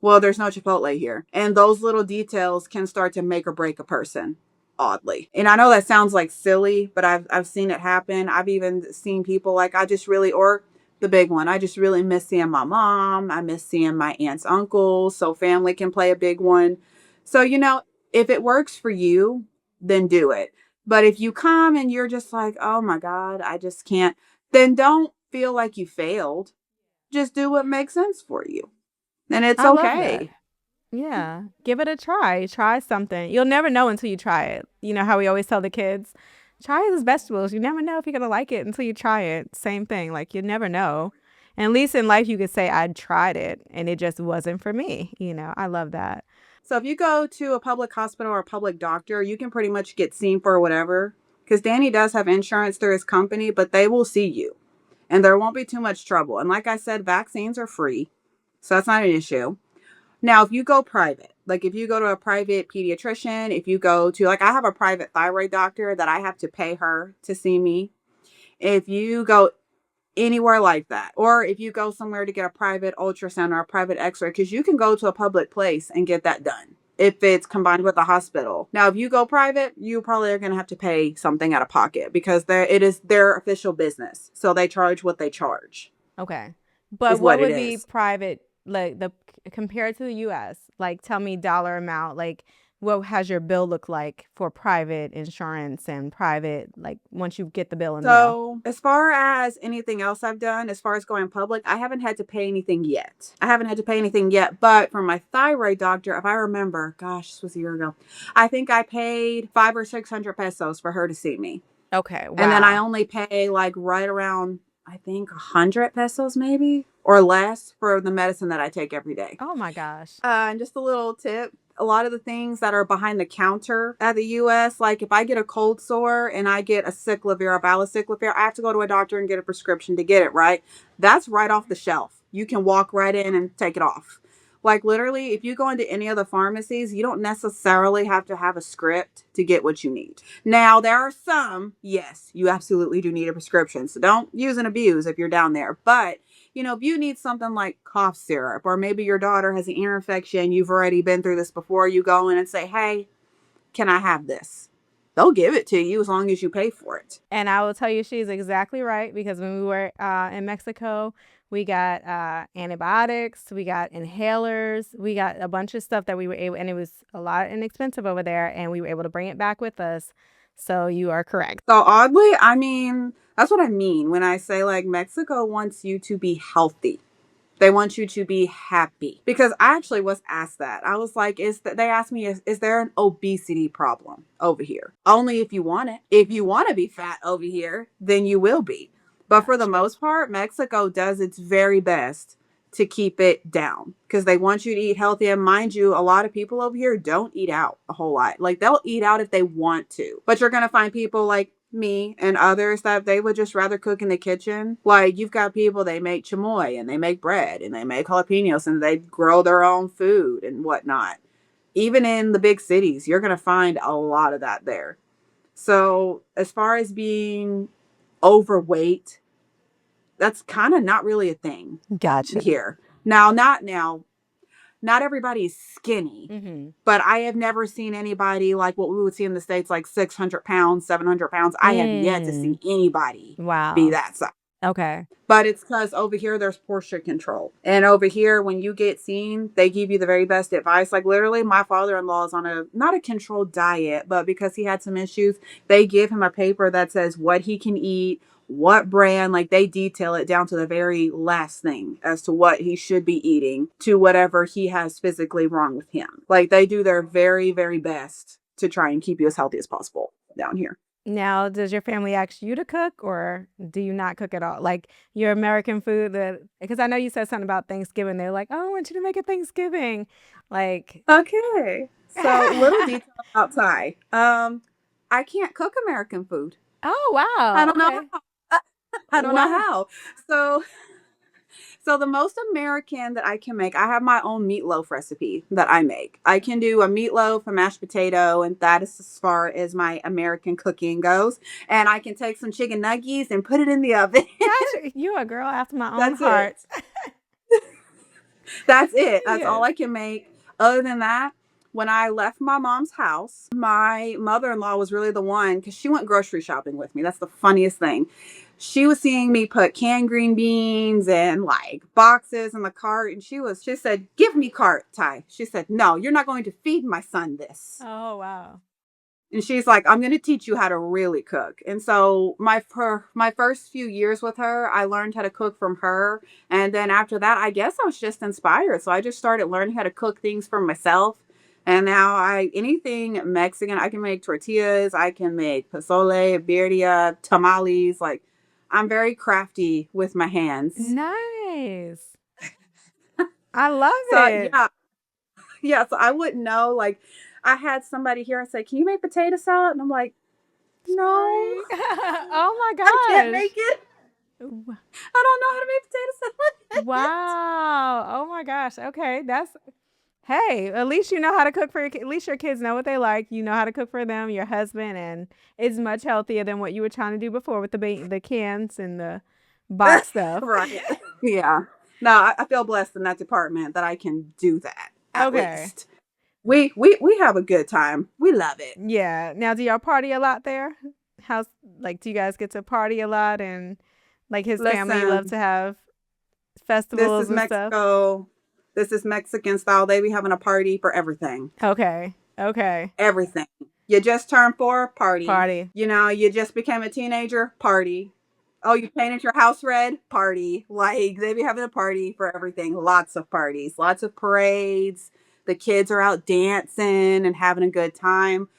well, there's no Chipotle here. And those little details can start to make or break a person, oddly. And I know that sounds like silly, but I've seen it happen. I've even seen people like or the big one, I just really miss seeing my mom. I miss seeing my aunts, uncles. So family can play a big one. So, if it works for you, then do it. But if you come and you're just like, oh my God, I just can't, then don't feel like you failed. Just do what makes sense for you. And it's I love that. okay. Yeah. Give it a try. Try something. You'll never know until you try it. You know how we always tell the kids, try these vegetables. You never know if you're going to like it until you try it. Same thing. Like you never know. And at least in life, you could say, I tried it and it just wasn't for me. I love that. So if you go to a public hospital or a public doctor, you can pretty much get seen for whatever. Because Danny does have insurance through his company, but they will see you. And there won't be too much trouble. And like I said, vaccines are free. So that's not an issue. Now, if you go private, like if you go to a private pediatrician, if you go to, like I have a private thyroid doctor that I have to pay her to see me. If you go anywhere like that, or if you go somewhere to get a private ultrasound or a private x-ray, because you can go to a public place and get that done if it's combined with a hospital. Now if you go private, you probably are going to have to pay something out of pocket because it is their official business, so they charge what they charge Okay. But is what what it would be is. private, like compared to the US? Like tell me dollar amount. Like what has your bill look like for private insurance and private, like once you get the bill in the mail? So, as far as anything else I've done, as far as going public, I haven't had to pay anything yet. But for my thyroid doctor, if I remember, gosh, this was a year ago, I think I paid 500 or 600 pesos for her to see me. Okay, And then I wow. only pay like right around, I think, 100 pesos maybe or less for the medicine that I take every day. Oh my gosh. And just a little tip. A lot of the things that are behind the counter at the US, like if I get a cold sore and I get a cyclovir, a valacyclovir, I have to go to a doctor and get a prescription to get it, right? That's right off the shelf. You can walk right in and take it off. Like literally, if you go into any of the pharmacies, you don't necessarily have to have a script to get what you need. Now, there are some, yes, you absolutely do need a prescription. So don't use and abuse if you're down there. But if you need something like cough syrup, or maybe your daughter has an ear infection, you've already been through this before, you go in and say, hey, can I have this? They'll give it to you as long as you pay for it. And I will tell you, she's exactly right because when we were in Mexico, we got antibiotics, we got inhalers, we got a bunch of stuff that we were able, and it was a lot inexpensive over there, and we were able to bring it back with us. So you are correct. So oddly, I mean, that's what I mean when I say like Mexico wants you to be healthy. They want you to be happy. Because I actually was asked that. I was like, they asked me, is there an obesity problem over here? Only if you want it. If you want to be fat over here, then you will be. But for the Gotcha. most part, Mexico does its very best to keep it down because they want you to eat healthy. And mind you, a lot of people over here don't eat out a whole lot. Like they'll eat out if they want to, but you're going to find people like me and others that they would just rather cook in the kitchen. Like you've got people, they make chamoy and they make bread and they make jalapenos and they grow their own food and whatnot. Even in the big cities, you're going to find a lot of that there. So as far as being overweight, that's kind of not really a thing Gotcha. here. Not everybody's skinny, Mm-hmm. but I have never seen anybody like what we would see in the States, like 600 pounds, 700 pounds. I have yet to see anybody be Wow. that size. Okay. But it's because over here, there's portion control. And over here, when you get seen, they give you the very best advice. Like literally, my father-in-law is on not a controlled diet, but because he had some issues, they give him a paper that says what he can eat, what brand, like they detail it down to the very last thing as to what he should be eating to whatever he has physically wrong with him. Like they do their very, very best to try and keep you as healthy as possible down here. Now, does your family ask you to cook or do you not cook at all? Like your American food that, because I know you said something about Thanksgiving. They're like, oh, I want you to make a Thanksgiving. Like, Okay. So little detail about Thai. I can't cook American food. oh, I wow. don't know Okay. how. I don't know Wow. how. So the most American that I can make, I have my own meatloaf recipe that I make. I can do a meatloaf, a mashed potato, and that is as far as my American cooking goes. And I can take some chicken nuggets and put it in the oven. Gosh, you a girl after my own That's it. heart. That's it. That's Yes. all I can make. Other than that, when I left my mom's house, my mother-in-law was really the one because she went grocery shopping with me. That's the funniest thing. She was seeing me put canned green beans and like boxes in the cart, and she said, "Give me cart, Ty." She said, "No, you're not going to feed my son this." Oh, wow. And she's like, I'm going to teach you how to really cook. And so my first few years with her, I learned how to cook from her. And then after that, I guess I was just inspired. So I just started learning how to cook things for myself. And now anything Mexican, I can make tortillas. I can make pozole, birria, tamales. Like I'm very crafty with my hands. Nice. I love So it. yeah. So I wouldn't know. Like I had somebody here and say, can you make potato salad? And I'm like, no. Sorry. Oh my I can't gosh. make it. I don't know how to make potato salad. Wow. Oh my gosh. Okay. Hey, at least you know how to cook for at least your kids know what they like. You know how to cook for them, your husband, and it's much healthier than what you were trying to do before with the cans and the box stuff. Right. Yeah. No, I feel blessed in that department that I can do that at Okay. least. We have a good time. We love it. Yeah. Now, do y'all party a lot there? How's like do you guys get to party a lot and like his family love Listen, to have this festivals is and stuff? Mexico. This is Mexican style. They be having a party for everything. Okay. Okay. Everything. You just turned 4, party. Party. You know, you just became a teenager, party. Oh, you painted your house red, party. Like they be having a party for everything. Lots of parties, lots of parades. The kids are out dancing and having a good time.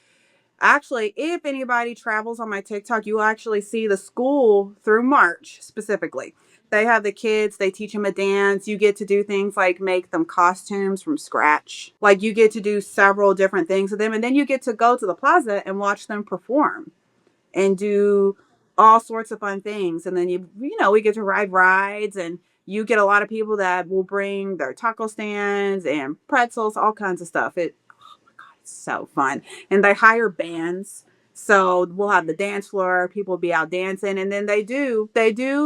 Actually, if anybody travels on my TikTok, you will actually see the school through March specifically. They have the kids, they teach them a dance. You get to do things like make them costumes from scratch. Like you get to do several different things with them. And then you get to go to the plaza and watch them perform and do all sorts of fun things. And then we get to ride rides, and you get a lot of people that will bring their taco stands and pretzels, all kinds of stuff. It's so fun. And they hire bands. So we'll have the dance floor, people will be out dancing, and then they do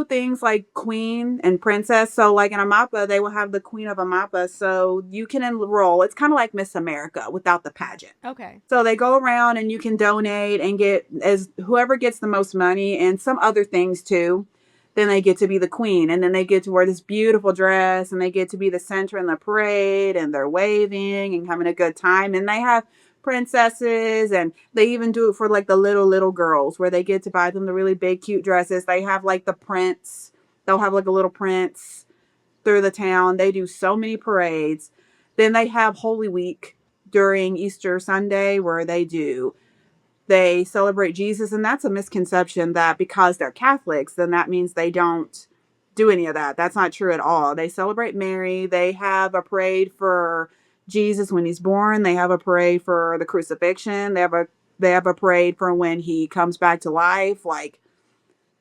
things like queen and princess. So like in Amapa, they will have the queen of Amapa. So you can enroll. It's kind of like Miss America without the pageant. Okay. So they go around and you can donate and get as whoever gets the most money and some other things too. Then they get to be the queen, and then they get to wear this beautiful dress, and they get to be the center in the parade, and they're waving and having a good time. And they have princesses, and they even do it for like the little girls where they get to buy them the really big cute dresses. They have like the prince. They'll have like a little prince through the town. They do so many parades. Then they have Holy Week during Easter Sunday where they celebrate Jesus. And that's a misconception that because they're Catholics, then that means they don't do any of that. That's not true at all. They celebrate Mary. They have a parade for Jesus when he's born. They have a parade for the crucifixion. They have a parade for when he comes back to life. Like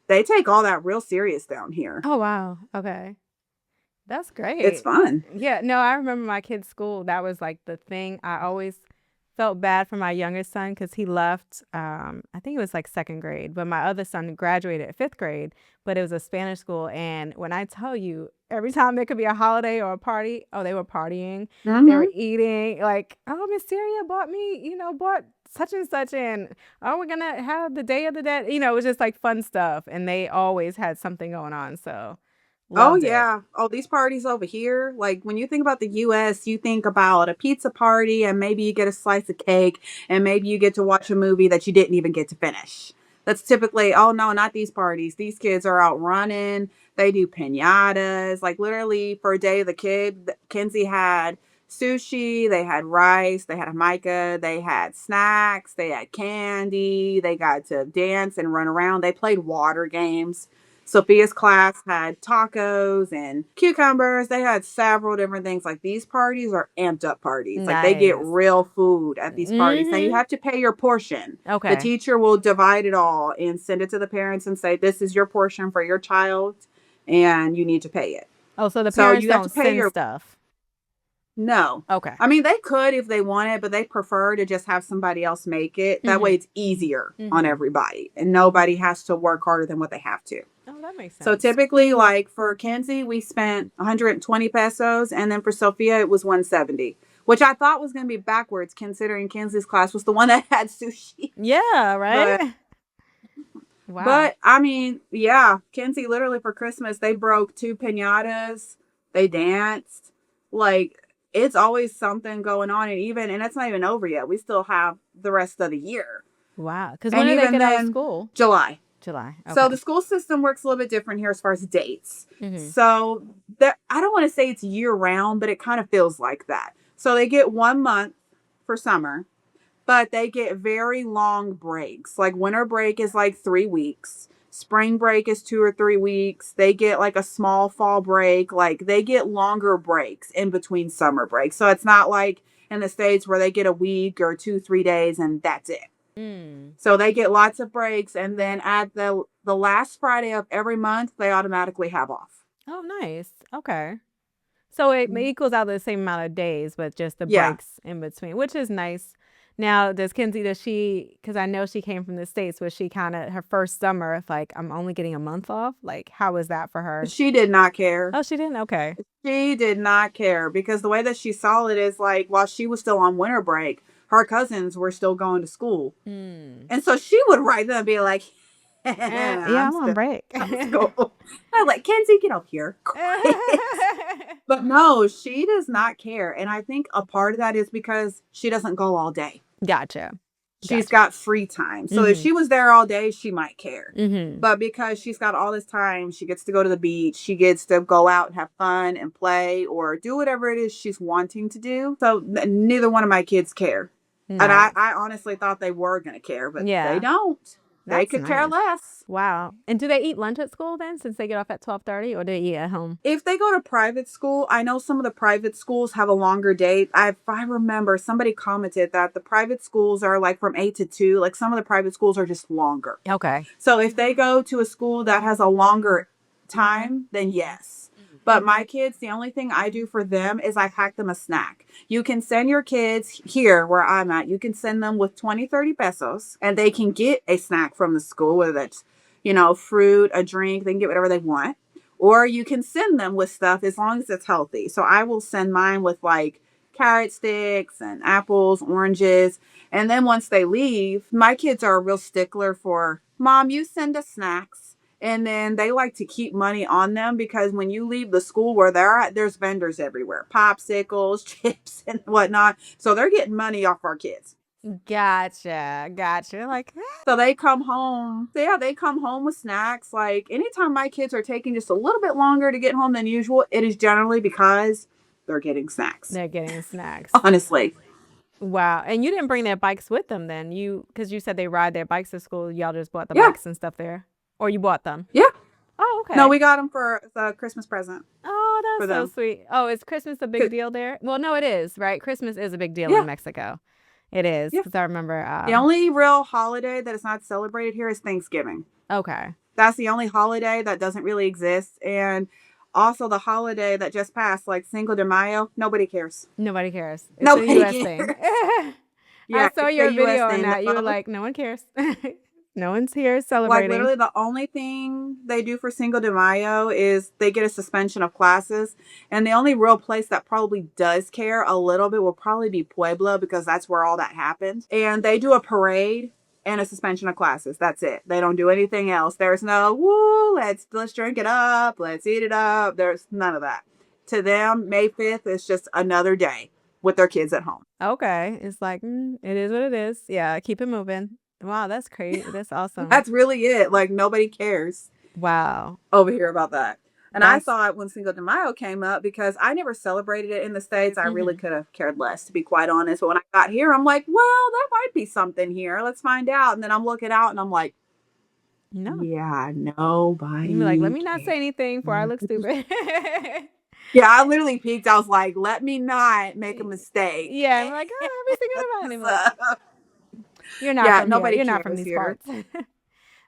they take all that real serious down here. Oh, wow. Okay. That's It's great. fun. Yeah, no, I remember my kid's school. That was like the thing. I always felt bad for my youngest son because he left. I think it was like second grade, but my other son graduated at fifth grade. But it was a Spanish school, and when I tell you, every time there could be a holiday or a party, oh, they were partying, they were Hmm. eating. Like, oh, Miss Syria bought me, bought such and such, and oh, we're gonna have the Day of the Dead. It was just like fun stuff, and they always had something going on. So Oh loved it. yeah. Oh, these parties over here, like when you think about the US, you think about a pizza party and maybe you get a slice of cake and maybe you get to watch a movie that you didn't even get to finish. That's typically, oh no, not these parties. These kids are out running. They do piñatas. Like literally for a day of the kid, Kenzie had sushi, they had rice, they had a mica, they had snacks, they had candy, they got to dance and run around. They played water games. Sophia's class had tacos and cucumbers. They had several different things. Like these parties are amped up parties. Like they get Nice. real food at these parties. Now you Mhm. have to pay your portion. The Okay. teacher will divide it all and send it to the parents and say, this is your portion for your child and you need to pay it. Oh, so the So parents you have to don't pay send your stuff. no. Okay. I mean, they could if they wanted, but they prefer to just have somebody else make it. That way Mhm. it's easier on Mhm. everybody and nobody has to work harder than what they have to. Oh, that makes So sense. typically, like for Kenzie, we spent 120 pesos, and then for Sophia, it was 170, which I thought was going to be backwards considering Kenzie's class was the one that had sushi. Yeah, But right? Wow. but I mean, yeah, Kenzie literally for Christmas they broke 2 piñatas, they danced, like it's always something going on, and it's not even over yet. We still have the rest of the year, Wow. Because when and do they even get out of then, school? July. July. So Okay. the school system works a little bit different here as far as dates. Mhm. So that I don't want to say it's year round, but it kind of feels like that. So they get 1 month for summer, but they get very long breaks. Like winter break is like 3 weeks. Spring break is 2 or 3 weeks. They get like a small fall break. Like they get longer breaks in between summer breaks. So it's not like in the States where they get a week or 2, 3 days and that's it. Mm. So they get lots of breaks, and then at the last Friday of every month, they automatically have off. Oh, nice. Okay. So it equals out the same amount of days, but just the Yeah, breaks in between, which is nice. Now, does she, because I know she came from the States, was she kind of her first summer, if like, I'm only getting a month off? Like, how was that for her? she did not care. Oh, she didn't? Okay. She did not care because the way that she saw it is like while she was still on winter break, her cousins were still going to school, Mm. and so she would write them and be like, Yeah, "I'm I'm on still break. at school." I'm like, Kenzie, get up here, quiet. But no, she does not care. And I think a part of that is because she doesn't go all day. Gotcha. She's Gotcha. got free time. So if Mm-hmm. she was there all day, she might care. Mm-hmm. But because she's got all this time, she gets to go to the beach, she gets to go out and have fun and play or do whatever it is she's wanting to do. So neither one of my kids care. And Nice. I honestly thought they were going to care, but they Yeah. don't. They That's could care nice. less. Wow. And do they eat lunch at school then, since they get off at 12:30, or do they eat at home? If they go to private school, I know some of the private schools have a longer day. If I remember, somebody commented that the private schools are like from 8 to 2. Like some of the private schools are just longer. Okay. So if they go to a school that has a longer time, then yes. But my kids, the only thing I do for them is I pack them a snack. You can send your kids here where I'm at. You can send them with 20, 30 pesos and they can get a snack from the school, whether that's, fruit, a drink, they can get whatever they want. Or you can send them with stuff as long as it's healthy. So I will send mine with like carrot sticks and apples, oranges. And then once they leave, my kids are a real stickler for, Mom, you send us snacks. And then they like to keep money on them because when you leave the school where they're at, there's vendors everywhere, popsicles, chips, and whatnot. So they're getting money off our kids. Gotcha. Like, So they come home. Yeah, they come home with snacks. Like anytime my kids are taking just a little bit longer to get home than usual, it is generally because they're getting snacks. they're getting snacks. Honestly. Wow. And you didn't bring their bikes with them then? Because you said they ride their bikes to school. Y'all just bought the Yeah. bikes and stuff there? Or you bought them? Yeah. Oh, okay. No, we got them for the Christmas present. Oh, for that's so them. sweet. Oh, is Christmas a big deal there? Well, no, it is, right? Christmas is a big deal in Mexico. It is, Yeah. because I remember. The only real holiday that is not celebrated here is Thanksgiving. Okay. That's the only holiday that doesn't really exist. And also the holiday that just passed, like Cinco de Mayo, nobody cares. Nobody cares. It's Nobody a U.S. cares. thing. Yeah, I saw it's your a US video on thing. that. You were like, no one cares. No one's here Like celebrating. literally the only thing they do for Cinco de Mayo is they get a suspension of classes. And the only real place that probably does care a little bit will probably be Puebla because that's where all that happens. And they do a parade and a suspension of classes. That's it. They don't do anything else. There's no, woo, let's drink it up. Let's eat it up. There's none of that. To them, May 5th is just another day with their kids at home. Okay. It's like, it is what it is. Yeah, keep it moving. Wow, that's crazy. That's awesome. That's really it. Like nobody cares. Wow. Over here about that. And I thought when Cinco de Mayo came up, because I never celebrated it in the States, I really could have cared less, to be quite honest. But when I got here, I'm like, well, there might be something here. Let's find out. And then I'm looking out and I'm like, no. Yeah, nobody. You're like, let me not say anything before I look stupid. Yeah, I literally peeked. I was like, let me not make a mistake. Yeah, I'm like, everything about him. You're not from nobody here. You're not from these parts.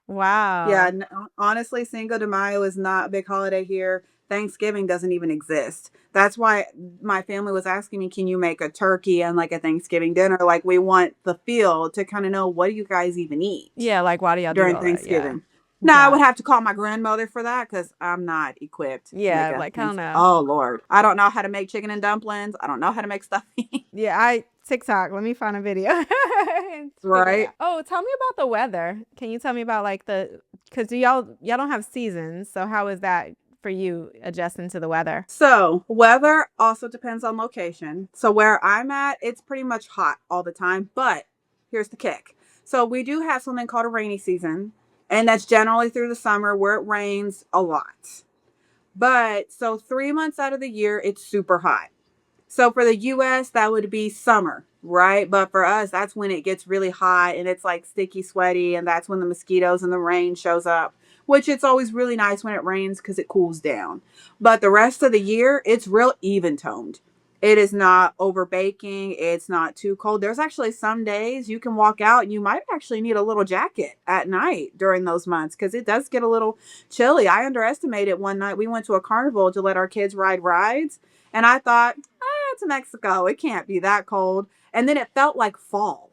Wow. Yeah, honestly, Cinco de Mayo is not a big holiday here. Thanksgiving doesn't even exist. That's why my family was asking me, can you make a turkey and like a Thanksgiving dinner? Like we want the feel to kind of know, what do you guys even eat? Yeah, like why do y'all during do Thanksgiving? Yeah. No, I would have to call my grandmother for that because I'm not equipped. Yeah, like I don't know. Oh Lord, I don't know how to make chicken and dumplings. I don't know how to make stuffing. Yeah, TikTok. Let me find a video. Right. Oh, tell me about the weather. Can you tell me about like because y'all don't have seasons, so how is that for you adjusting to the weather? So weather also depends on location. So where I'm at, it's pretty much hot all the time. But here's the kick. So we do have something called a rainy season. And that's generally through the summer where it rains a lot. But so 3 months out of the year, it's super hot. So for the US, that would be summer, right? But for us, that's when it gets really hot and it's like sticky, sweaty. And that's when the mosquitoes and the rain shows up, which it's always really nice when it rains because it cools down. But the rest of the year, it's real even toned. It is not over baking. It's not too cold. There's actually some days you can walk out and you might actually need a little jacket at night during those months because it does get a little chilly. I underestimated one night. We went to a carnival to let our kids ride rides. And I thought, it's Mexico. It can't be that cold. And then it felt like fall,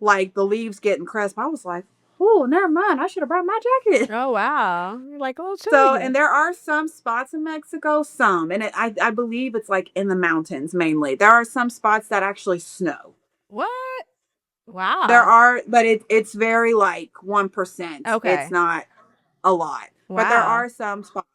like the leaves getting crisp. I was like, oh, never mind. I should have brought my jacket. Oh, wow. You're like a little chilly. So, and there are some spots in Mexico, and I believe it's like in the mountains mainly. There are some spots that actually snow. What? Wow. There are, but it's very like 1%. Okay. It's not a lot. Wow. But there are some spots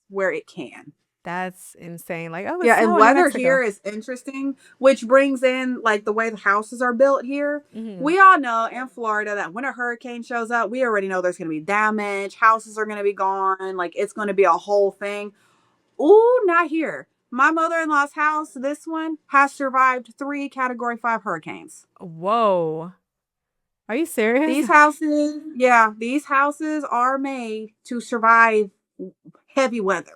where it can. That's insane. Like, oh, it's Yeah, and snowing in weather Mexico. here is interesting, which brings in like the way the houses are built here. Hmm. We all know in Florida that when a hurricane shows up, we already know there's going to be damage, houses are going to be gone, like it's going to be a whole thing. Ooh, not here. My mother-in-law's house, this one, has survived 3 Category 5 hurricanes. Whoa. Are you serious? These houses are made to survive heavy weather.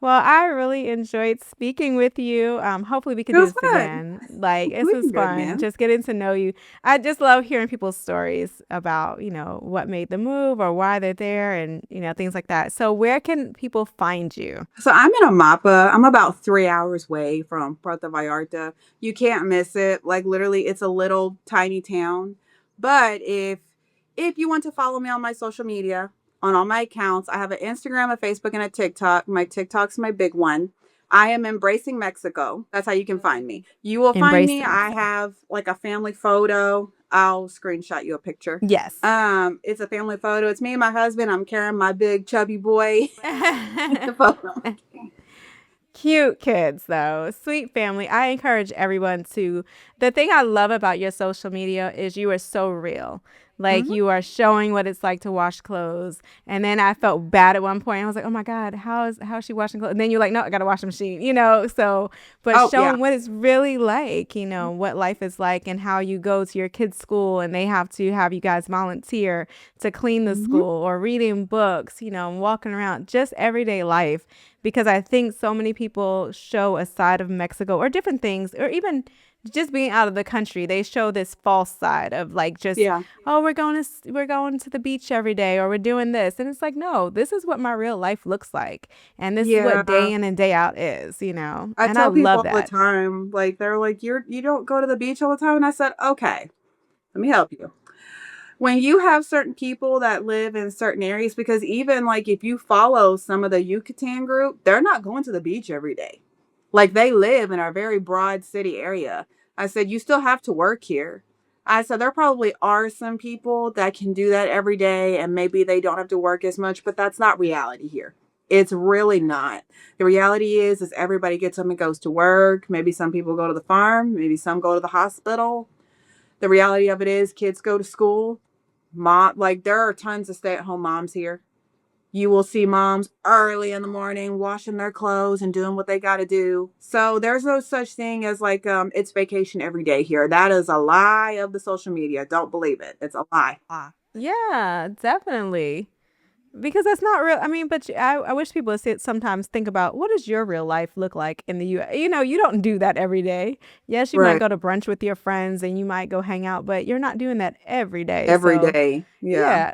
Well, I really enjoyed speaking with you. Hopefully we could It do was this fun. again. Like, this We was can do it fun, again. just getting to know you. I just love hearing people's stories about, what made them move or why they're there and, things like that. So where can people find you? So I'm in Amapa. I'm about 3 hours away from Puerto Vallarta. You can't miss it. Like literally, it's a little tiny town. But if you want to follow me on my social media, on all my accounts, I have an Instagram, a Facebook, and a TikTok. My TikTok's my big one. I am embracing Mexico. That's how you can find me. You will find me. Embracing I Mexico. have like a family photo. I'll screenshot you a picture. Yes. It's a family photo. It's me and my husband. I'm carrying my big chubby boy in the photo. Cute kids, though. Sweet family. I encourage everyone to. The thing I love about your social media is you are so real. Like Mhm. you are showing what it's like to wash clothes. And then I felt bad at one point. I was like, oh my God, how is she washing clothes? And then you're like, no, I got to wash the machine. So, but Oh yeah. showing what it's really like, what life is like and how you go to your kids' school and they have to have you guys volunteer to clean the Hmm. school or reading books, and walking around, just everyday life. Because I think so many people show a side of Mexico or different things, or even just being out of the country. They show this false side of like just, Yeah. oh, we're going to the beach every day, or we're doing this, and it's like, no, this is what my real life looks like, and this is what Yeah. day in and day out is. I And I tell people love all the that. time, like they're like, you don't go to the beach all the time. And I said, okay, let me help you. When you have certain people that live in certain areas, because even like if you follow some of the Yucatan group, they're not going to the beach every day. Like they live in a very broad city area. I said, you still have to work here. I said, there probably are some people that can do that every day and maybe they don't have to work as much, but that's not reality here. It's really not. The reality is everybody gets up and goes to work. Maybe some people go to the farm. Maybe some go to the hospital. The reality of it is kids go to school. Like there are tons of stay-at-home moms here. You will see moms early in the morning washing their clothes and doing what they got to do. So there's no such thing as like it's vacation every day here. That is a lie of the social media. Don't believe it. It's a lie. Yeah, definitely. Because that's not real. I mean, but I wish people would sometimes think about what does your real life look like in the U.S. You don't do that every day. Yes, you might Right. go to brunch with your friends and you might go hang out, but you're not doing that every day. Every So, day. Yeah. yeah.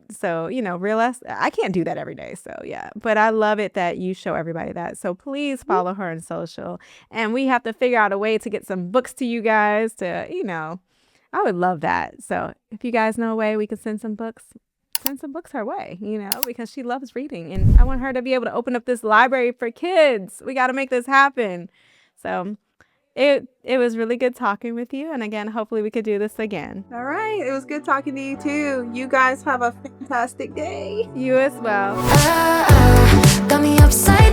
So, realize I can't do that every day. So, yeah. But I love it that you show everybody that. So, please follow her on social. And we have to figure out a way to get some books to you guys I would love that. So, if you guys know a way we could send some books her way, because she loves reading and I want her to be able to open up this library for kids. We got to make this happen. So it was really good talking with you. And again, hopefully we could do this again. All right. It was good talking to you too. You guys have a fantastic day. You as well. Got me upside